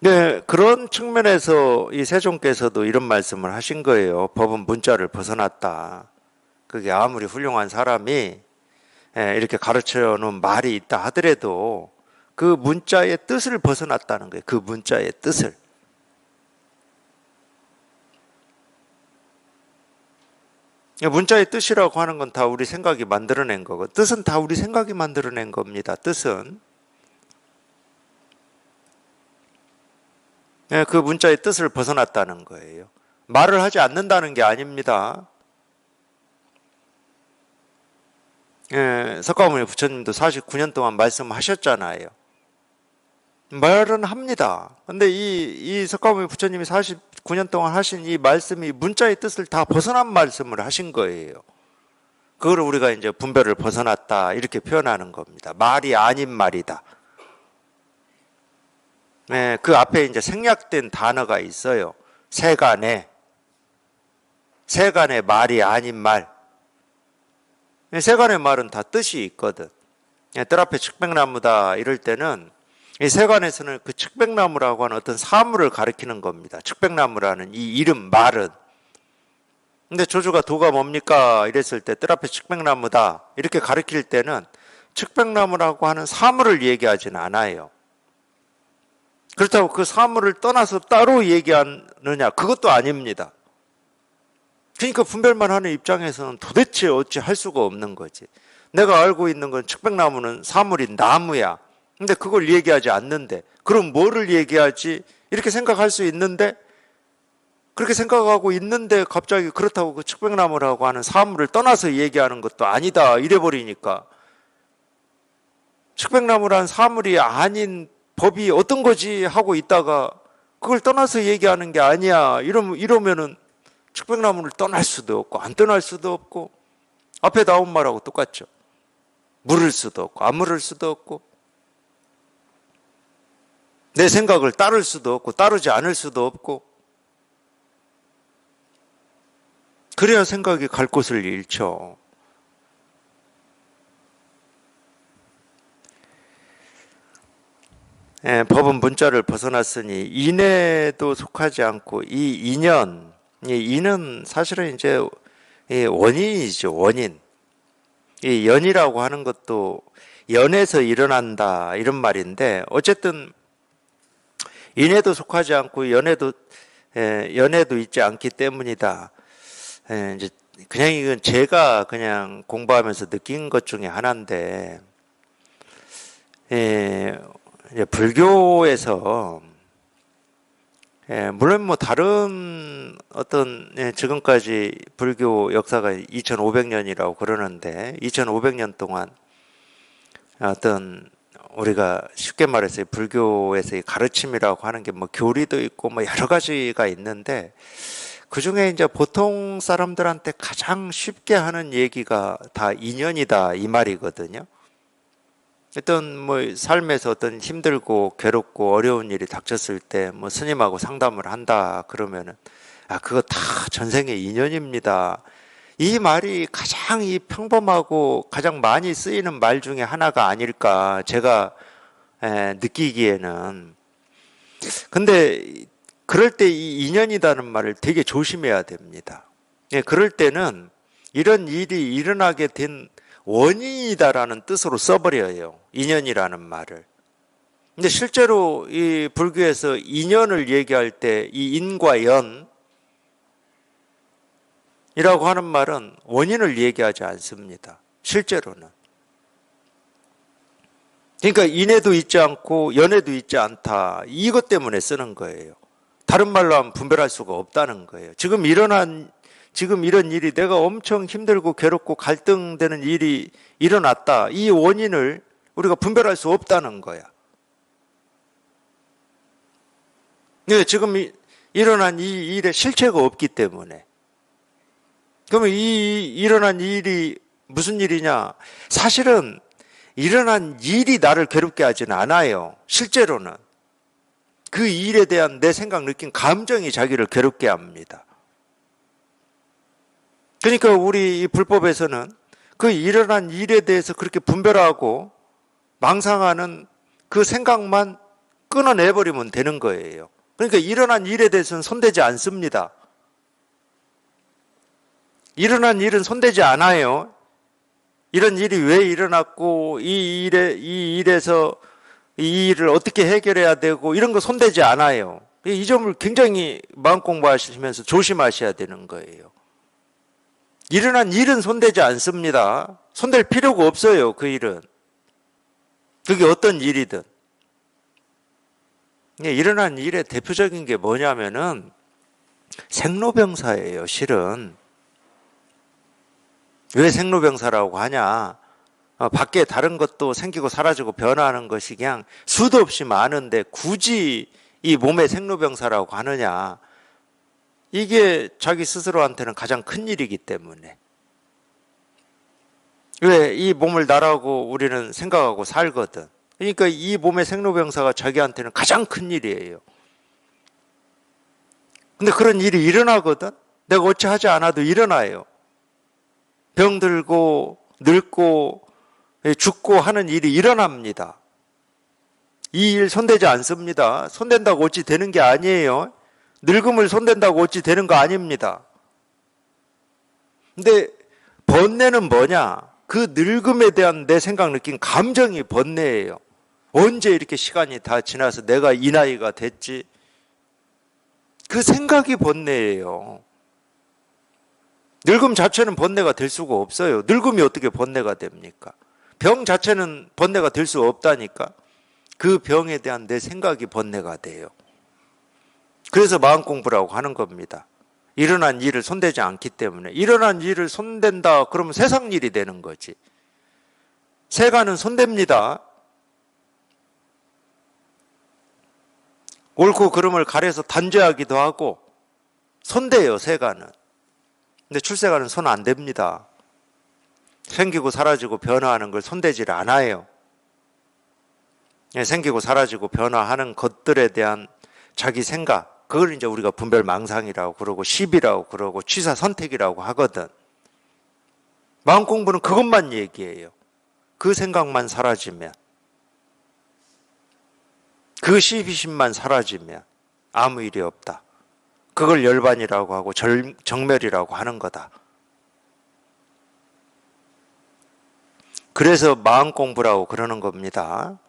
네, 그런 측면에서 이 세종께서도 이런 말씀을 하신 거예요. 법은 문자를 벗어났다. 그게 아무리 훌륭한 사람이 이렇게 가르쳐 놓은 말이 있다 하더라도 그 문자의 뜻을 벗어났다는 거예요. 그 문자의 뜻을. 문자의 뜻이라고 하는 건 다 우리 생각이 만들어낸 거고, 뜻은 다 우리 생각이 만들어낸 겁니다. 뜻은. 그 문자의 뜻을 벗어났다는 거예요. 말을 하지 않는다는 게 아닙니다. 석가모니 부처님도 49년 동안 말씀하셨잖아요. 말은 합니다. 근데 이 석가모니 부처님이 49년 동안 하신 이 말씀이 문자의 뜻을 다 벗어난 말씀을 하신 거예요. 그걸 우리가 이제 분별을 벗어났다 이렇게 표현하는 겁니다. 말이 아닌 말이다. 그 앞에 이제 생략된 단어가 있어요. 세간의 말이 아닌 말. 세간의 말은 다 뜻이 있거든. 뜰 앞에 측백나무다 이럴 때는 이 세간에서는 그 측백나무라고 하는 어떤 사물을 가리키는 겁니다. 측백나무라는 이 이름, 말은. 근데 조주가 도가 뭡니까? 이랬을 때 뜰 앞에 측백나무다 이렇게 가리킬 때는 측백나무라고 하는 사물을 얘기하지는 않아요. 그렇다고 그 사물을 떠나서 따로 얘기하느냐? 그것도 아닙니다. 그러니까 분별만 하는 입장에서는 도대체 어찌 할 수가 없는 거지. 내가 알고 있는 건 측백나무는 사물인 나무야. 근데 그걸 얘기하지 않는데 그럼 뭐를 얘기하지? 이렇게 생각할 수 있는데 그렇게 생각하고 있는데 갑자기 그렇다고 그 측백나무라고 하는 사물을 떠나서 얘기하는 것도 아니다 이래버리니까 측백나무란 사물이 아닌 법이 어떤 거지 하고 있다가 그걸 떠나서 얘기하는 게 아니야 이러면은 측백나무를 떠날 수도 없고 안 떠날 수도 없고 앞에 나온 말하고 똑같죠. 물을 수도 없고 안 물을 수도 없고 내 생각을 따를 수도 없고 따르지 않을 수도 없고 그래야 생각이 갈 곳을 잃죠. 법은 문자를 벗어났으니 인에도 속하지 않고 이 인은 사실은 이제 원인이죠. 원인. 이 연이라고 하는 것도 연에서 일어난다 이런 말인데 어쨌든 인에도 속하지 않고 연에도 있지 않기 때문이다. 이제 그냥 이건 제가 그냥 공부하면서 느낀 것 중에 하나인데 이제 불교에서 물론 뭐 다른 어떤 지금까지 불교 역사가 2500년이라고 그러는데 2500년 동안 어떤 우리가 쉽게 말해서 불교에서의 가르침이라고 하는 게 뭐 교리도 있고 뭐 여러 가지가 있는데 그중에 이제 보통 사람들한테 가장 쉽게 하는 얘기가 다 인연이다 이 말이거든요. 어떤 뭐 삶에서 어떤 힘들고 괴롭고 어려운 일이 닥쳤을 때 뭐 스님하고 상담을 한다 그러면은 그거 다 전생의 인연입니다. 이 말이 가장 이 평범하고 가장 많이 쓰이는 말 중에 하나가 아닐까 제가 느끼기에는. 근데 그럴 때 이 인연이라는 말을 되게 조심해야 됩니다. 예, 그럴 때는 이런 일이 일어나게 된 원인이다라는 뜻으로 써버려요. 인연이라는 말을. 근데 실제로 이 불교에서 인연을 얘기할 때 이 인과 연이라고 하는 말은 원인을 얘기하지 않습니다. 실제로는. 그러니까 인에도 있지 않고 연에도 있지 않다. 이것 때문에 쓰는 거예요. 다른 말로 하면 분별할 수가 없다는 거예요. 지금 이런 일이 내가 엄청 힘들고 괴롭고 갈등되는 일이 일어났다. 이 원인을 우리가 분별할 수 없다는 거야. 네, 지금 일어난 이 일에 실체가 없기 때문에. 그러면 이 일어난 일이 무슨 일이냐? 사실은 일어난 일이 나를 괴롭게 하지는 않아요. 실제로는. 그 일에 대한 내 생각, 느낀 감정이 자기를 괴롭게 합니다. 그러니까 우리 이 불법에서는 그 일어난 일에 대해서 그렇게 분별하고 망상하는 그 생각만 끊어내버리면 되는 거예요. 그러니까 일어난 일에 대해서는 손대지 않습니다. 일어난 일은 손대지 않아요. 이런 일이 왜 일어났고 이 일에서 이 일을 어떻게 해결해야 되고 이런 거 손대지 않아요. 이 점을 굉장히 마음 공부하시면서 조심하셔야 되는 거예요. 일어난 일은 손대지 않습니다. 손댈 필요가 없어요. 그 일은. 그게 어떤 일이든. 일어난 일의 대표적인 게 뭐냐면은 생로병사예요. 실은. 왜 생로병사라고 하냐? 밖에 다른 것도 생기고 사라지고 변화하는 것이 그냥 수도 없이 많은데 굳이 이 몸의 생로병사라고 하느냐? 이게 자기 스스로한테는 가장 큰 일이기 때문에. 왜 이 몸을 나라고 우리는 생각하고 살거든. 그러니까 이 몸의 생로병사가 자기한테는 가장 큰 일이에요. 근데 그런 일이 일어나거든? 내가 어찌 하지 않아도 일어나요. 병들고 늙고 죽고 하는 일이 일어납니다. 이 일 손대지 않습니다. 손댄다고 어찌 되는 게 아니에요. 늙음을 손댄다고 어찌 되는 거 아닙니다. 근데 번뇌는 뭐냐? 그 늙음에 대한 내 생각, 느낀 감정이 번뇌예요. 언제 이렇게 시간이 다 지나서 내가 이 나이가 됐지? 그 생각이 번뇌예요. 늙음 자체는 번뇌가 될 수가 없어요. 늙음이 어떻게 번뇌가 됩니까? 병 자체는 번뇌가 될 수 없다니까. 그 병에 대한 내 생각이 번뇌가 돼요. 그래서 마음 공부라고 하는 겁니다. 일어난 일을 손대지 않기 때문에. 일어난 일을 손댄다 그러면 세상 일이 되는 거지. 세간은 손댑니다. 옳고 그름을 가려서 단죄하기도 하고 손대요. 세간은. 근데 출세간은 손 안 댑니다. 생기고 사라지고 변화하는 걸 손대질 않아요. 생기고 사라지고 변화하는 것들에 대한 자기 생각, 그걸 이제 우리가 분별망상이라고 그러고 시비라고 그러고 취사선택이라고 하거든. 마음 공부는 그것만 얘기해요. 그 생각만 사라지면, 그 시비심만 사라지면 아무 일이 없다. 그걸 열반이라고 하고 정멸이라고 하는 거다. 그래서 마음 공부라고 그러는 겁니다.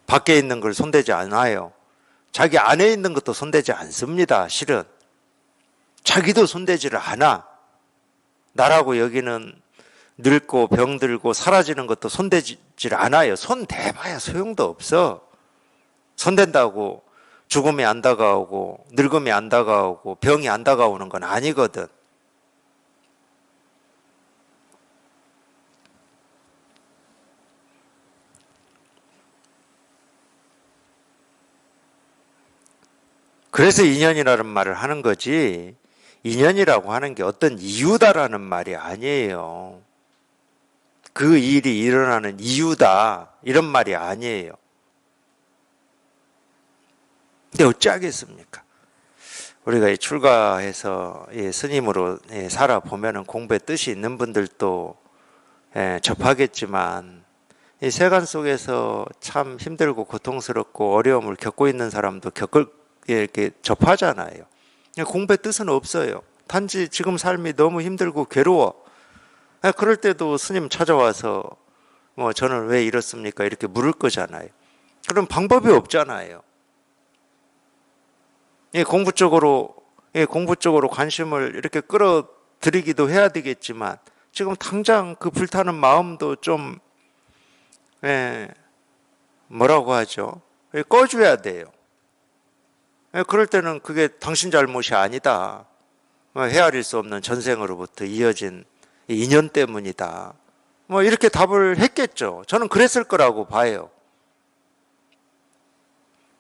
밖에 있는 걸 손대지 않아요. 자기 안에 있는 것도 손대지 않습니다. 실은. 자기도 손대지를 않아. 나라고 여기는 늙고 병들고 사라지는 것도 손대지를 않아요. 손 대봐야 소용도 없어. 손댄다고 죽음이 안 다가오고 늙음이 안 다가오고 병이 안 다가오는 건 아니거든. 그래서 인연이라는 말을 하는 거지, 인연이라고 하는 게 어떤 이유다라는 말이 아니에요. 그 일이 일어나는 이유다, 이런 말이 아니에요. 근데 어찌하겠습니까? 우리가 출가해서 스님으로 살아보면은 공부에 뜻이 있는 분들도 접하겠지만, 이 세간 속에서 참 힘들고 고통스럽고 어려움을 겪고 있는 사람도 이렇게 접하잖아요. 공부의 뜻은 없어요. 단지 지금 삶이 너무 힘들고 괴로워. 그럴 때도 스님 찾아와서 뭐 저는 왜 이렇습니까? 이렇게 물을 거잖아요. 그럼 방법이 없잖아요. 공부 쪽으로 관심을 이렇게 끌어들이기도 해야 되겠지만, 지금 당장 그 불타는 마음도 좀, 뭐라고 하죠? 꺼줘야 돼요. 그럴 때는 그게 당신 잘못이 아니다. 헤아릴 수 없는 전생으로부터 이어진 인연 때문이다. 뭐 이렇게 답을 했겠죠. 저는 그랬을 거라고 봐요.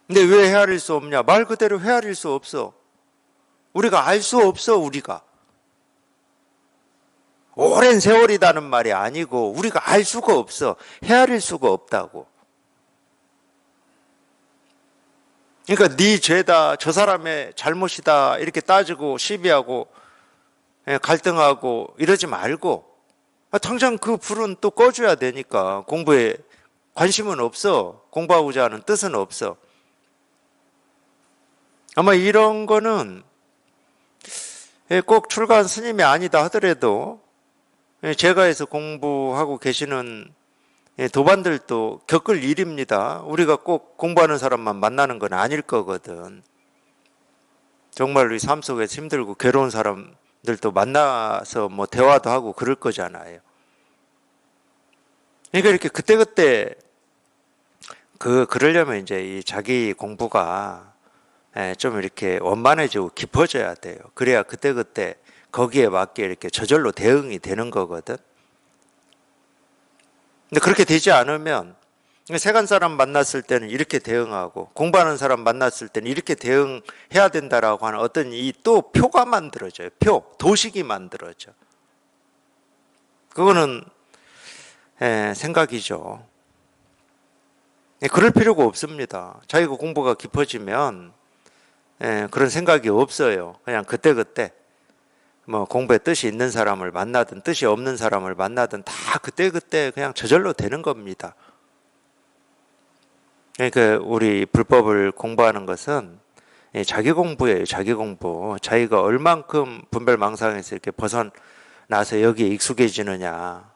근데 왜 헤아릴 수 없냐? 말 그대로 헤아릴 수 없어. 우리가 알 수 없어, 우리가. 오랜 세월이라는 말이 아니고 우리가 알 수가 없어. 헤아릴 수가 없다고. 그러니까 네 죄다, 저 사람의 잘못이다 이렇게 따지고 시비하고 갈등하고 이러지 말고, 당장 그 불은 또 꺼줘야 되니까. 공부에 관심은 없어. 공부하고자 하는 뜻은 없어. 아마 이런 거는 꼭 출가한 스님이 아니다 하더라도 제가해서 공부하고 계시는 도반들도 겪을 일입니다. 우리가 꼭 공부하는 사람만 만나는 건 아닐 거거든. 정말로 이 삶 속에서 힘들고 괴로운 사람들도 만나서 뭐 대화도 하고 그럴 거잖아요. 그러니까 이렇게 그때그때 그러려면 이제 이 자기 공부가 좀 이렇게 원만해지고 깊어져야 돼요. 그래야 그때그때 거기에 맞게 이렇게 저절로 대응이 되는 거거든. 근데 그렇게 되지 않으면 세간 사람 만났을 때는 이렇게 대응하고 공부하는 사람 만났을 때는 이렇게 대응해야 된다라고 하는 어떤 이 또 표가 만들어져요. 도식이 만들어져. 그거는 생각이죠. 그럴 필요가 없습니다. 자기가 공부가 깊어지면 그런 생각이 없어요. 그냥 그때그때 뭐 공부에 뜻이 있는 사람을 만나든 뜻이 없는 사람을 만나든 다 그때그때 그냥 저절로 되는 겁니다. 그러니까 우리 불법을 공부하는 것은 자기 공부예요. 자기 공부. 자기가 얼만큼 분별망상에서 이렇게 벗어나서 여기에 익숙해지느냐.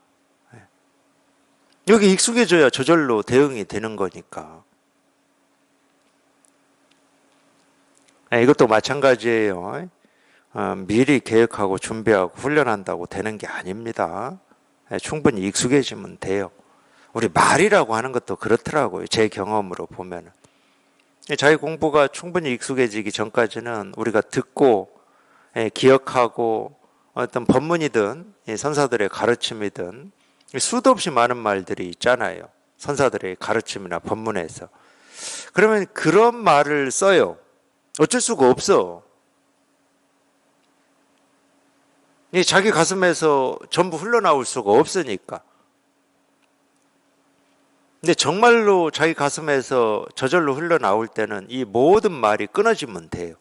여기 익숙해져야 저절로 대응이 되는 거니까. 이것도 마찬가지예요. 미리 계획하고 준비하고 훈련한다고 되는 게 아닙니다. 충분히 익숙해지면 돼요. 우리 말이라고 하는 것도 그렇더라고요. 제 경험으로 보면은. 자기 공부가 충분히 익숙해지기 전까지는 우리가 듣고 기억하고 어떤 법문이든 선사들의 가르침이든 수도 없이 많은 말들이 있잖아요. 선사들의 가르침이나 법문에서. 그러면 그런 말을 써요. 어쩔 수가 없어. 자기 가슴에서 전부 흘러나올 수가 없으니까. 근데 정말로 자기 가슴에서 저절로 흘러나올 때는 이 모든 말이 끊어지면 돼요.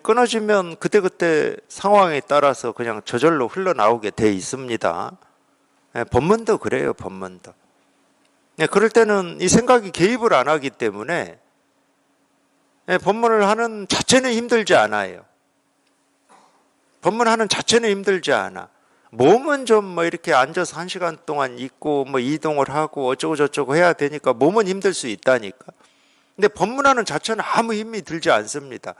끊어지면 그때그때 상황에 따라서 그냥 저절로 흘러나오게 돼 있습니다. 법문도 그래요, 법문도. 그럴 때는 이 생각이 개입을 안 하기 때문에 법문을 하는 자체는 힘들지 않아요. 법문하는 자체는 힘들지 않아. 몸은 좀 뭐 이렇게 앉아서 1시간 동안 있고 뭐 이동을 하고 어쩌고 저쩌고 해야 되니까 몸은 힘들 수 있다니까. 근데 법문하는 자체는 아무 힘이 들지 않습니다.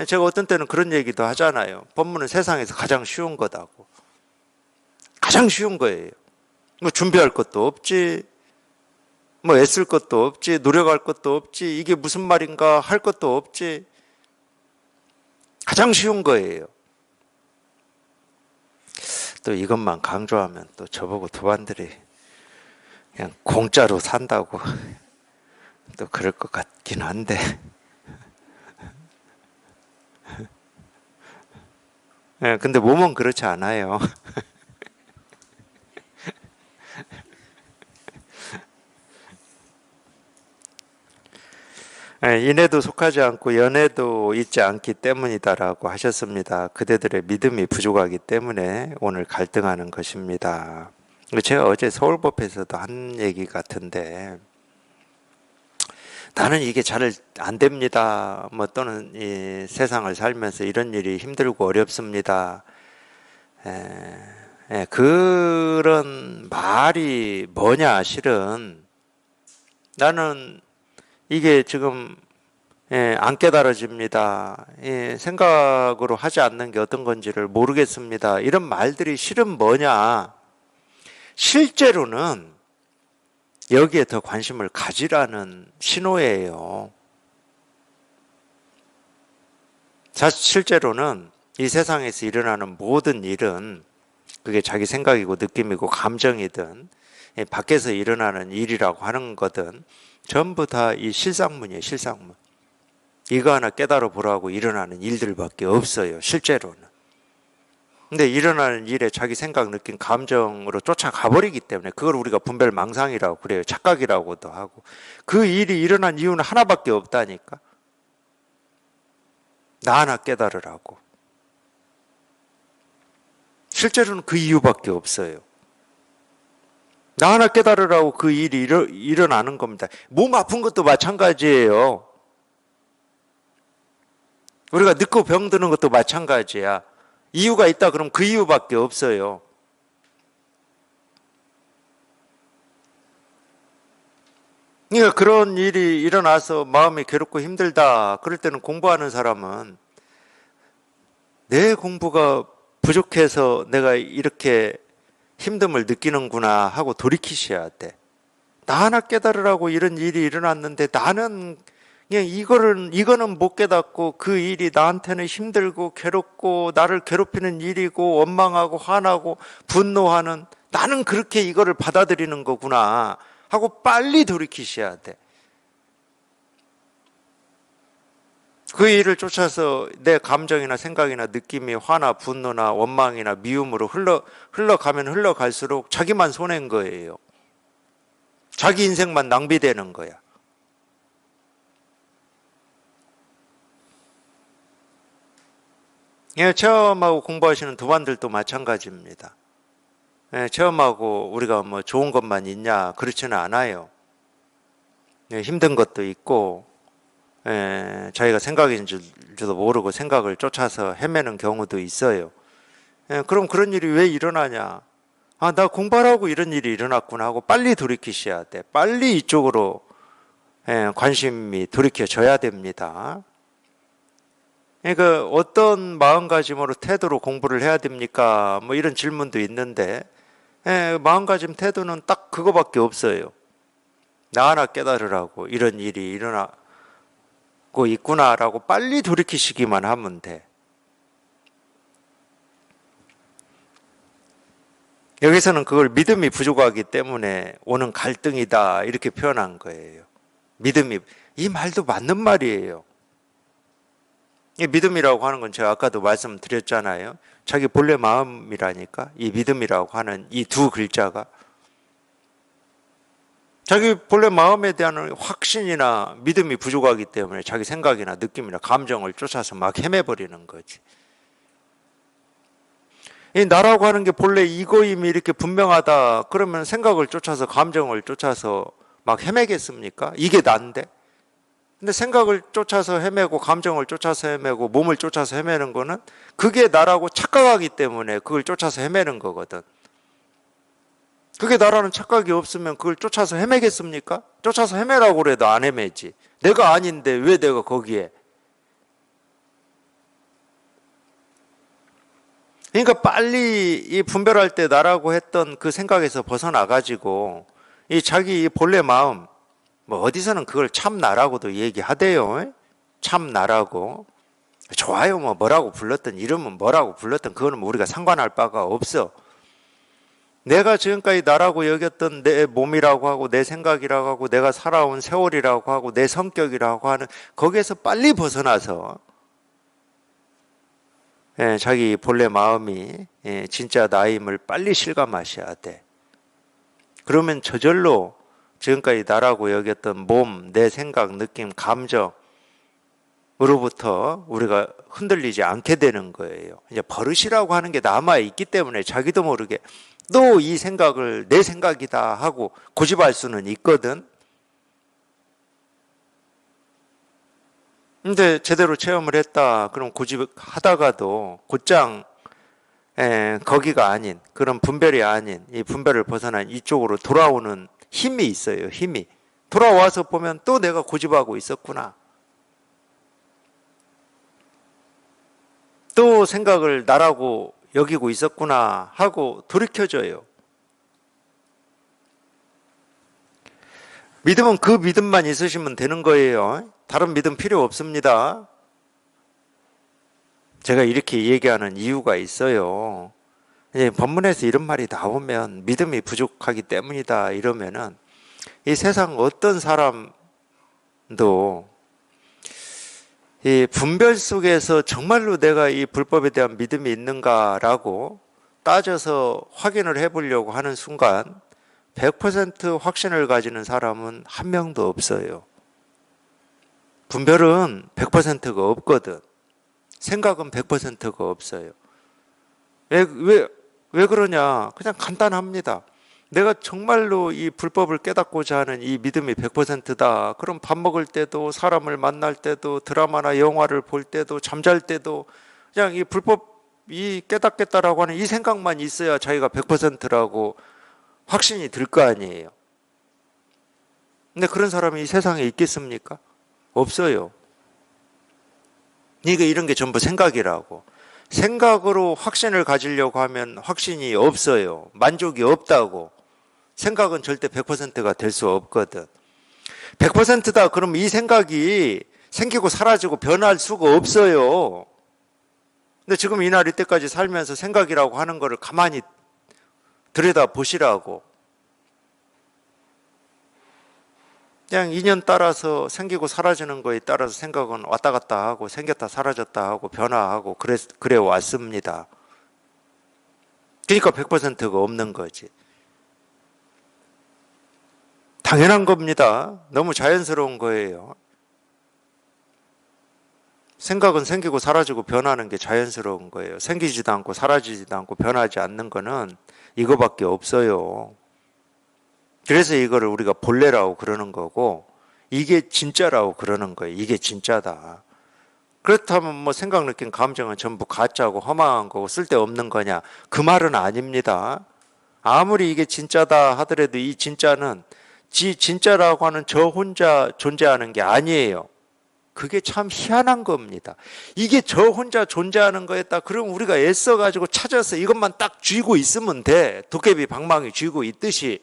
제가 어떤 때는 그런 얘기도 하잖아요. 법문은 세상에서 가장 쉬운 거다고. 가장 쉬운 거예요. 뭐 준비할 것도 없지, 뭐 애쓸 것도 없지, 노력할 것도 없지, 이게 무슨 말인가 할 것도 없지. 가장 쉬운 거예요. 또 이것만 강조하면 또 저보고 도반들이 그냥 공짜로 산다고 또 그럴 것 같긴 한데, 예, 근데 몸은 그렇지 않아요. 예, 인애도 속하지 않고 연애도 있지 않기 때문이다라고 하셨습니다. 그대들의 믿음이 부족하기 때문에 오늘 갈등하는 것입니다. 제가 어제 서울법에서도 한 얘기 같은데, 나는 이게 잘 안 됩니다. 뭐 또는 이 세상을 살면서 이런 일이 힘들고 어렵습니다. 그런 말이 뭐냐, 실은 나는 이게 지금 안 깨달아집니다. 생각으로 하지 않는 게 어떤 건지를 모르겠습니다. 이런 말들이 실은 뭐냐? 실제로는 여기에 더 관심을 가지라는 신호예요. 실제로는 이 세상에서 일어나는 모든 일은 그게 자기 생각이고 느낌이고 감정이든 밖에서 일어나는 일이라고 하는 거든 전부 다 이 실상문이에요. 실상문. 이거 하나 깨달아 보라고 일어나는 일들밖에 없어요. 실제로는. 근데 일어나는 일에 자기 생각, 느낌, 감정으로 쫓아가 버리기 때문에 그걸 우리가 분별망상이라고 그래요. 착각이라고도 하고. 그 일이 일어난 이유는 하나밖에 없다니까. 나 하나 깨달으라고. 실제로는 그 이유밖에 없어요. 나 하나 깨달으라고 그 일이 일어나는 겁니다. 몸 아픈 것도 마찬가지예요. 우리가 늙고 병드는 것도 마찬가지야. 이유가 있다 그러면 그 이유밖에 없어요. 그러니까 그런 일이 일어나서 마음이 괴롭고 힘들다. 그럴 때는 공부하는 사람은 내 공부가 부족해서 내가 이렇게 힘듦을 느끼는구나 하고 돌이키셔야 돼. 나 하나 깨달으라고 이런 일이 일어났는데 나는 그냥 이거는 못 깨닫고 그 일이 나한테는 힘들고 괴롭고 나를 괴롭히는 일이고 원망하고 화나고 분노하는 나는 그렇게 이거를 받아들이는 거구나 하고 빨리 돌이키셔야 돼. 그 일을 쫓아서 내 감정이나 생각이나 느낌이 화나 분노나 원망이나 미움으로 흘러가면 흘러갈수록 자기만 손해인 거예요. 자기 인생만 낭비되는 거야. 체험하고 공부하시는 도반들도 마찬가지입니다. 체험하고 우리가 뭐 좋은 것만 있냐? 그렇지는 않아요. 힘든 것도 있고, 자기가 생각인 줄도 모르고 생각을 쫓아서 헤매는 경우도 있어요. 그럼 그런 일이 왜 일어나냐? 아, 나 공부하라고 이런 일이 일어났구나 하고 빨리 돌이키셔야 돼. 빨리 이쪽으로 관심이 돌이켜져야 됩니다. 그러니까 어떤 마음가짐으로 태도로 공부를 해야 됩니까? 뭐 이런 질문도 있는데 마음가짐 태도는 딱 그거밖에 없어요. 나 하나 깨달으라고 이런 일이 일어나고 있구나라고 빨리 돌이키시기만 하면 돼. 여기서는 그걸 믿음이 부족하기 때문에 오는 갈등이다 이렇게 표현한 거예요. 이 말도 맞는 말이에요. 이 믿음이라고 하는 건 제가 아까도 말씀드렸잖아요. 자기 본래 마음이라니까. 이 믿음이라고 하는 이 두 글자가 자기 본래 마음에 대한 확신이나 믿음이 부족하기 때문에 자기 생각이나 느낌이나 감정을 쫓아서 막 헤매버리는 거지. 이 나라고 하는 게 본래 이거임이 이렇게 분명하다. 그러면 생각을 쫓아서 감정을 쫓아서 막 헤매겠습니까? 이게 난데. 근데 생각을 쫓아서 헤매고 감정을 쫓아서 헤매고 몸을 쫓아서 헤매는 거는 그게 나라고 착각하기 때문에 그걸 쫓아서 헤매는 거거든. 그게 나라는 착각이 없으면 그걸 쫓아서 헤매겠습니까? 쫓아서 헤매라고 그래도 안 헤매지. 내가 아닌데 왜 내가 거기에. 그러니까 빨리 이 분별할 때 나라고 했던 그 생각에서 벗어나가지고 이 자기 본래 마음, 뭐 어디서는 그걸 참 나라고도 얘기하대요. 참 나라고. 좋아요. 뭐 뭐라고 불렀든 이름은 뭐라고 불렀든 그거는 뭐 우리가 상관할 바가 없어. 내가 지금까지 나라고 여겼던 내 몸이라고 하고 내 생각이라고 하고 내가 살아온 세월이라고 하고 내 성격이라고 하는 거기에서 빨리 벗어나서 자기 본래 마음이 진짜 나임을 빨리 실감하셔야 돼. 그러면 저절로 지금까지 나라고 여겼던 몸, 내 생각, 느낌, 감정으로부터 우리가 흔들리지 않게 되는 거예요. 이제 버릇이라고 하는 게 남아 있기 때문에 자기도 모르게 또 이 생각을 내 생각이다 하고 고집할 수는 있거든. 근데 제대로 체험을 했다. 그럼 고집하다가도 곧장 거기가 아닌, 그런 분별이 아닌 이 분별을 벗어난 이쪽으로 돌아오는 힘이 있어요. 힘이. 돌아와서 보면 또 내가 고집하고 있었구나. 또 생각을 나라고 여기고 있었구나 하고 돌이켜져요. 믿음은 그 믿음만 있으시면 되는 거예요. 다른 믿음 필요 없습니다. 제가 이렇게 얘기하는 이유가 있어요. 본문에서 이런 말이 나오면 믿음이 부족하기 때문이다 이러면은 이 세상 어떤 사람도 이 분별 속에서 정말로 내가 이 불법에 대한 믿음이 있는가라고 따져서 확인을 해보려고 하는 순간 100% 확신을 가지는 사람은 한 명도 없어요. 분별은 100%가 없거든. 생각은 100%가 없어요. 왜 그러냐? 그냥 간단합니다. 내가 정말로 이 불법을 깨닫고자 하는 이 믿음이 100%다. 그럼 밥 먹을 때도, 사람을 만날 때도, 드라마나 영화를 볼 때도, 잠잘 때도 그냥 이 불법이 깨닫겠다라고 하는 이 생각만 있어야 자기가 100%라고 확신이 들 거 아니에요. 근데 그런 사람이 이 세상에 있겠습니까? 없어요. 그러니까 이런 게 전부 생각이라고. 생각으로 확신을 가지려고 하면 확신이 없어요. 만족이 없다고. 생각은 절대 100%가 될 수 없거든. 100%다 그럼 이 생각이 생기고 사라지고 변할 수가 없어요. 근데 지금 이날 이때까지 살면서 생각이라고 하는 거를 가만히 들여다 보시라고. 그냥 인연 따라서 생기고 사라지는 거에 따라서 생각은 왔다 갔다 하고 생겼다 사라졌다 하고 변화하고 그래 왔습니다. 그러니까 100%가 없는 거지. 당연한 겁니다. 너무 자연스러운 거예요. 생각은 생기고 사라지고 변하는 게 자연스러운 거예요. 생기지도 않고 사라지지도 않고 변하지 않는 거는 이거밖에 없어요. 그래서 이거를 우리가 본래라고 그러는 거고 이게 진짜라고 그러는 거예요. 이게 진짜다. 그렇다면 뭐 생각, 느낌, 감정은 전부 가짜고 허망한 거고 쓸데없는 거냐? 그 말은 아닙니다. 아무리 이게 진짜다 하더라도 이 진짜는 진짜라고 하는 저 혼자 존재하는 게 아니에요. 그게 참 희한한 겁니다. 이게 저 혼자 존재하는 거였다. 그럼 우리가 애써가지고 찾아서 이것만 딱 쥐고 있으면 돼. 도깨비 방망이 쥐고 있듯이.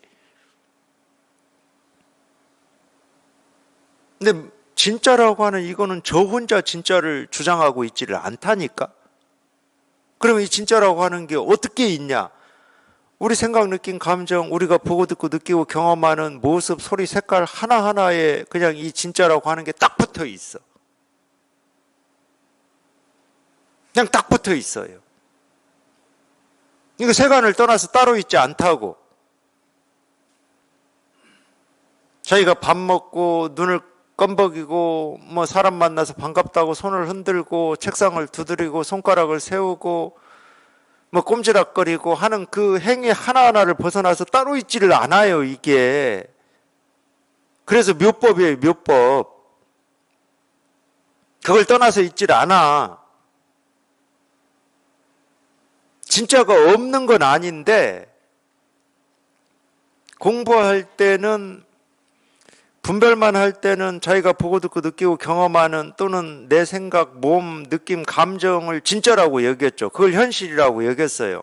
근데 진짜라고 하는 이거는 저 혼자 진짜를 주장하고 있지를 않다니까. 그러면 이 진짜라고 하는 게 어떻게 있냐? 우리 생각, 느낌, 감정, 우리가 보고 듣고 느끼고 경험하는 모습, 소리, 색깔 하나하나에 그냥 이 진짜라고 하는 게 딱 붙어 있어. 그냥 딱 붙어 있어요. 이거 세간을 떠나서 따로 있지 않다고. 자기가 밥 먹고 눈을 껌벅이고 뭐 사람 만나서 반갑다고 손을 흔들고 책상을 두드리고 손가락을 세우고 뭐 꼼지락거리고 하는 그 행위 하나하나를 벗어나서 따로 있지를 않아요, 이게. 그래서 묘법이에요, 묘법. 그걸 떠나서 있지를 않아. 진짜가 없는 건 아닌데 공부할 때는 분별만 할 때는 자기가 보고 듣고 느끼고 경험하는 또는 내 생각, 몸, 느낌, 감정을 진짜라고 여겼죠. 그걸 현실이라고 여겼어요.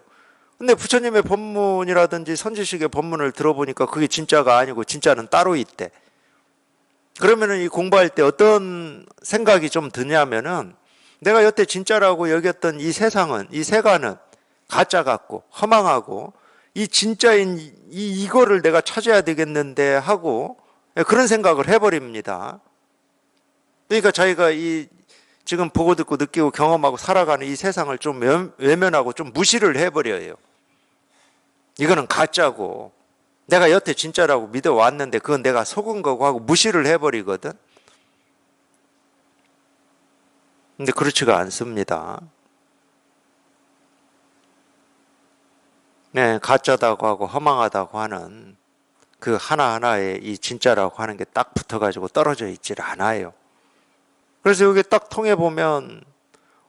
근데 부처님의 법문이라든지 선지식의 법문을 들어보니까 그게 진짜가 아니고 진짜는 따로 있대. 그러면은 이 공부할 때 어떤 생각이 좀 드냐면은 내가 여태 진짜라고 여겼던 이 세상은, 이 세간은 가짜 같고 허망하고 이 진짜인 이거를 내가 찾아야 되겠는데 하고 그런 생각을 해버립니다. 그러니까 자기가 이 지금 보고 듣고 느끼고 경험하고 살아가는 이 세상을 좀 외면하고 좀 무시를 해버려요. 이거는 가짜고 내가 여태 진짜라고 믿어왔는데 그건 내가 속은 거고 하고 무시를 해버리거든. 근데 그렇지가 않습니다. 네, 가짜다고 하고 허망하다고 하는 그 하나하나에 이 진짜라고 하는 게 딱 붙어가지고 떨어져 있질 않아요. 그래서 여기 딱 통해 보면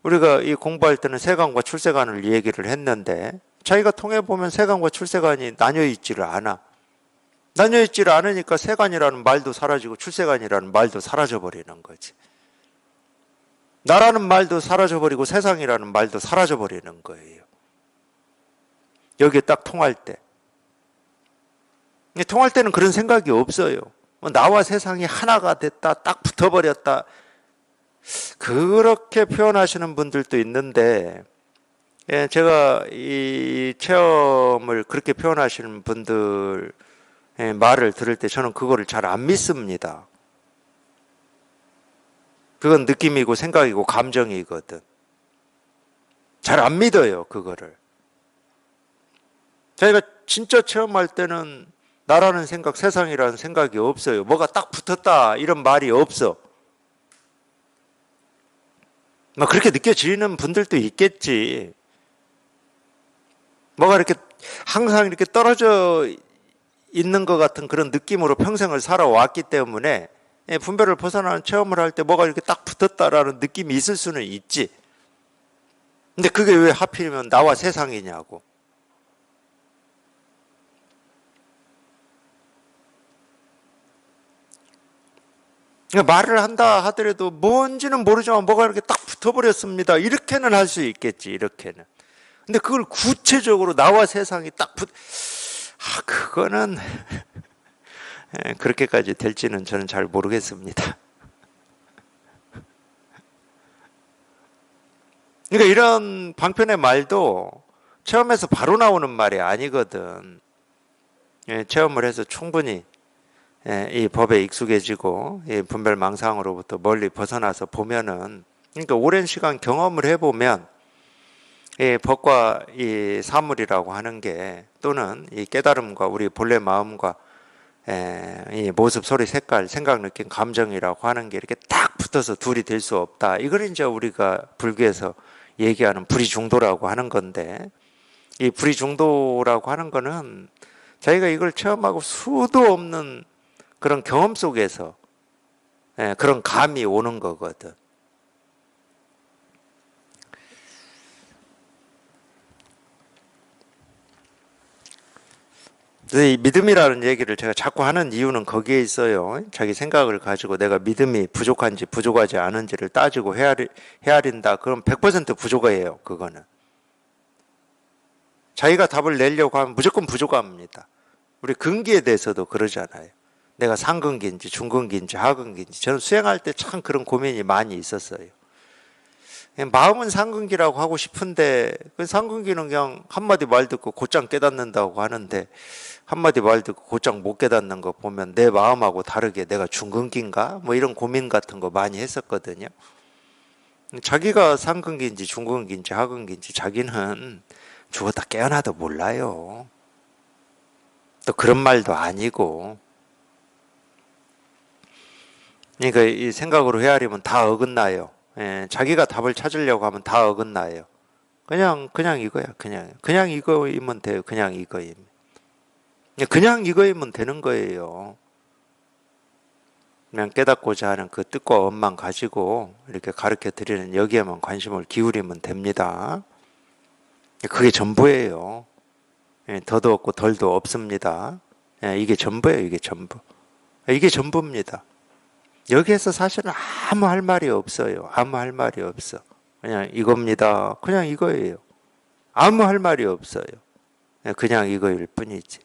우리가 이 공부할 때는 세간과 출세간을 얘기를 했는데 자기가 통해 보면 세간과 출세간이 나뉘어 있지를 않아. 나뉘어 있지를 않으니까 세간이라는 말도 사라지고 출세간이라는 말도 사라져 버리는 거지. 나라는 말도 사라져 버리고 세상이라는 말도 사라져 버리는 거예요. 여기에 딱 통할 때. 통할 때는 그런 생각이 없어요. 나와 세상이 하나가 됐다, 딱 붙어버렸다. 그렇게 표현하시는 분들도 있는데, 제가 이 체험을 그렇게 표현하시는 분들 말을 들을 때 저는 그거를 잘 안 믿습니다. 그건 느낌이고 생각이고 감정이거든. 잘 안 믿어요, 그거를. 자기가 진짜 체험할 때는 나라는 생각, 세상이라는 생각이 없어요. 뭐가 딱 붙었다 이런 말이 없어. 그렇게 느껴지는 분들도 있겠지. 뭐가 이렇게 항상 이렇게 떨어져 있는 것 같은 그런 느낌으로 평생을 살아왔기 때문에 분별을 벗어나는 체험을 할 때 뭐가 이렇게 딱 붙었다라는 느낌이 있을 수는 있지. 근데 그게 왜 하필이면 나와 세상이냐고. 말을 한다 하더라도 뭔지는 모르지만 뭐가 이렇게 딱 붙어버렸습니다. 이렇게는 할 수 있겠지, 이렇게는. 근데 그걸 구체적으로 나와 세상이 딱 그거는 그렇게까지 될지는 저는 잘 모르겠습니다. 그러니까 이런 방편의 말도 체험에서 바로 나오는 말이 아니거든. 체험을 해서 충분히 이 법에 익숙해지고 이 분별망상으로부터 멀리 벗어나서 보면은, 그러니까 오랜 시간 경험을 해보면 이 법과 이 사물이라고 하는 게, 또는 이 깨달음과 우리 본래 마음과 이 모습, 소리, 색깔, 생각, 느낌, 감정이라고 하는 게 이렇게 딱 붙어서 둘이 될 수 없다. 이걸 이제 우리가 불교에서 얘기하는 불이중도라고 하는 건데, 이 불이중도라고 하는 거는 자기가 이걸 체험하고 수도 없는 그런 경험 속에서 그런 감이 오는 거거든. 이 믿음이라는 얘기를 제가 자꾸 하는 이유는 거기에 있어요. 자기 생각을 가지고 내가 믿음이 부족한지 부족하지 않은지를 따지고 헤아린다. 그럼 100% 부족해요. 그거는. 자기가 답을 내려고 하면 무조건 부족합니다. 우리 근기에 대해서도 그러잖아요. 내가 상근기인지 중근기인지 하근기인지. 저는 수행할 때 참 그런 고민이 많이 있었어요. 마음은 상근기라고 하고 싶은데 그 상근기는 그냥 한마디 말 듣고 곧장 깨닫는다고 하는데, 한마디 말 듣고 곧장 못 깨닫는 거 보면 내 마음하고 다르게 내가 중근기인가? 뭐 이런 고민 같은 거 많이 했었거든요. 자기가 상근기인지 중근기인지 하근기인지 자기는 죽었다 깨어나도 몰라요. 또 그런 말도 아니고. 그러니까 이 생각으로 헤아리면 다 어긋나요. 자기가 답을 찾으려고 하면 다 어긋나요. 그냥 이거야. 그냥 이거이면 돼요. 그냥 이거이면 되는 거예요. 그냥 깨닫고자 하는 그 뜻과 엄만 가지고 이렇게 가르쳐 드리는 여기에만 관심을 기울이면 됩니다. 그게 전부예요. 더도 없고 덜도 없습니다. 이게 전부예요. 이게 전부. 이게 전부입니다. 여기에서 사실은 아무 할 말이 없어요. 아무 할 말이 없어. 그냥 이겁니다. 그냥 이거예요. 아무 할 말이 없어요. 그냥 이거일 뿐이지.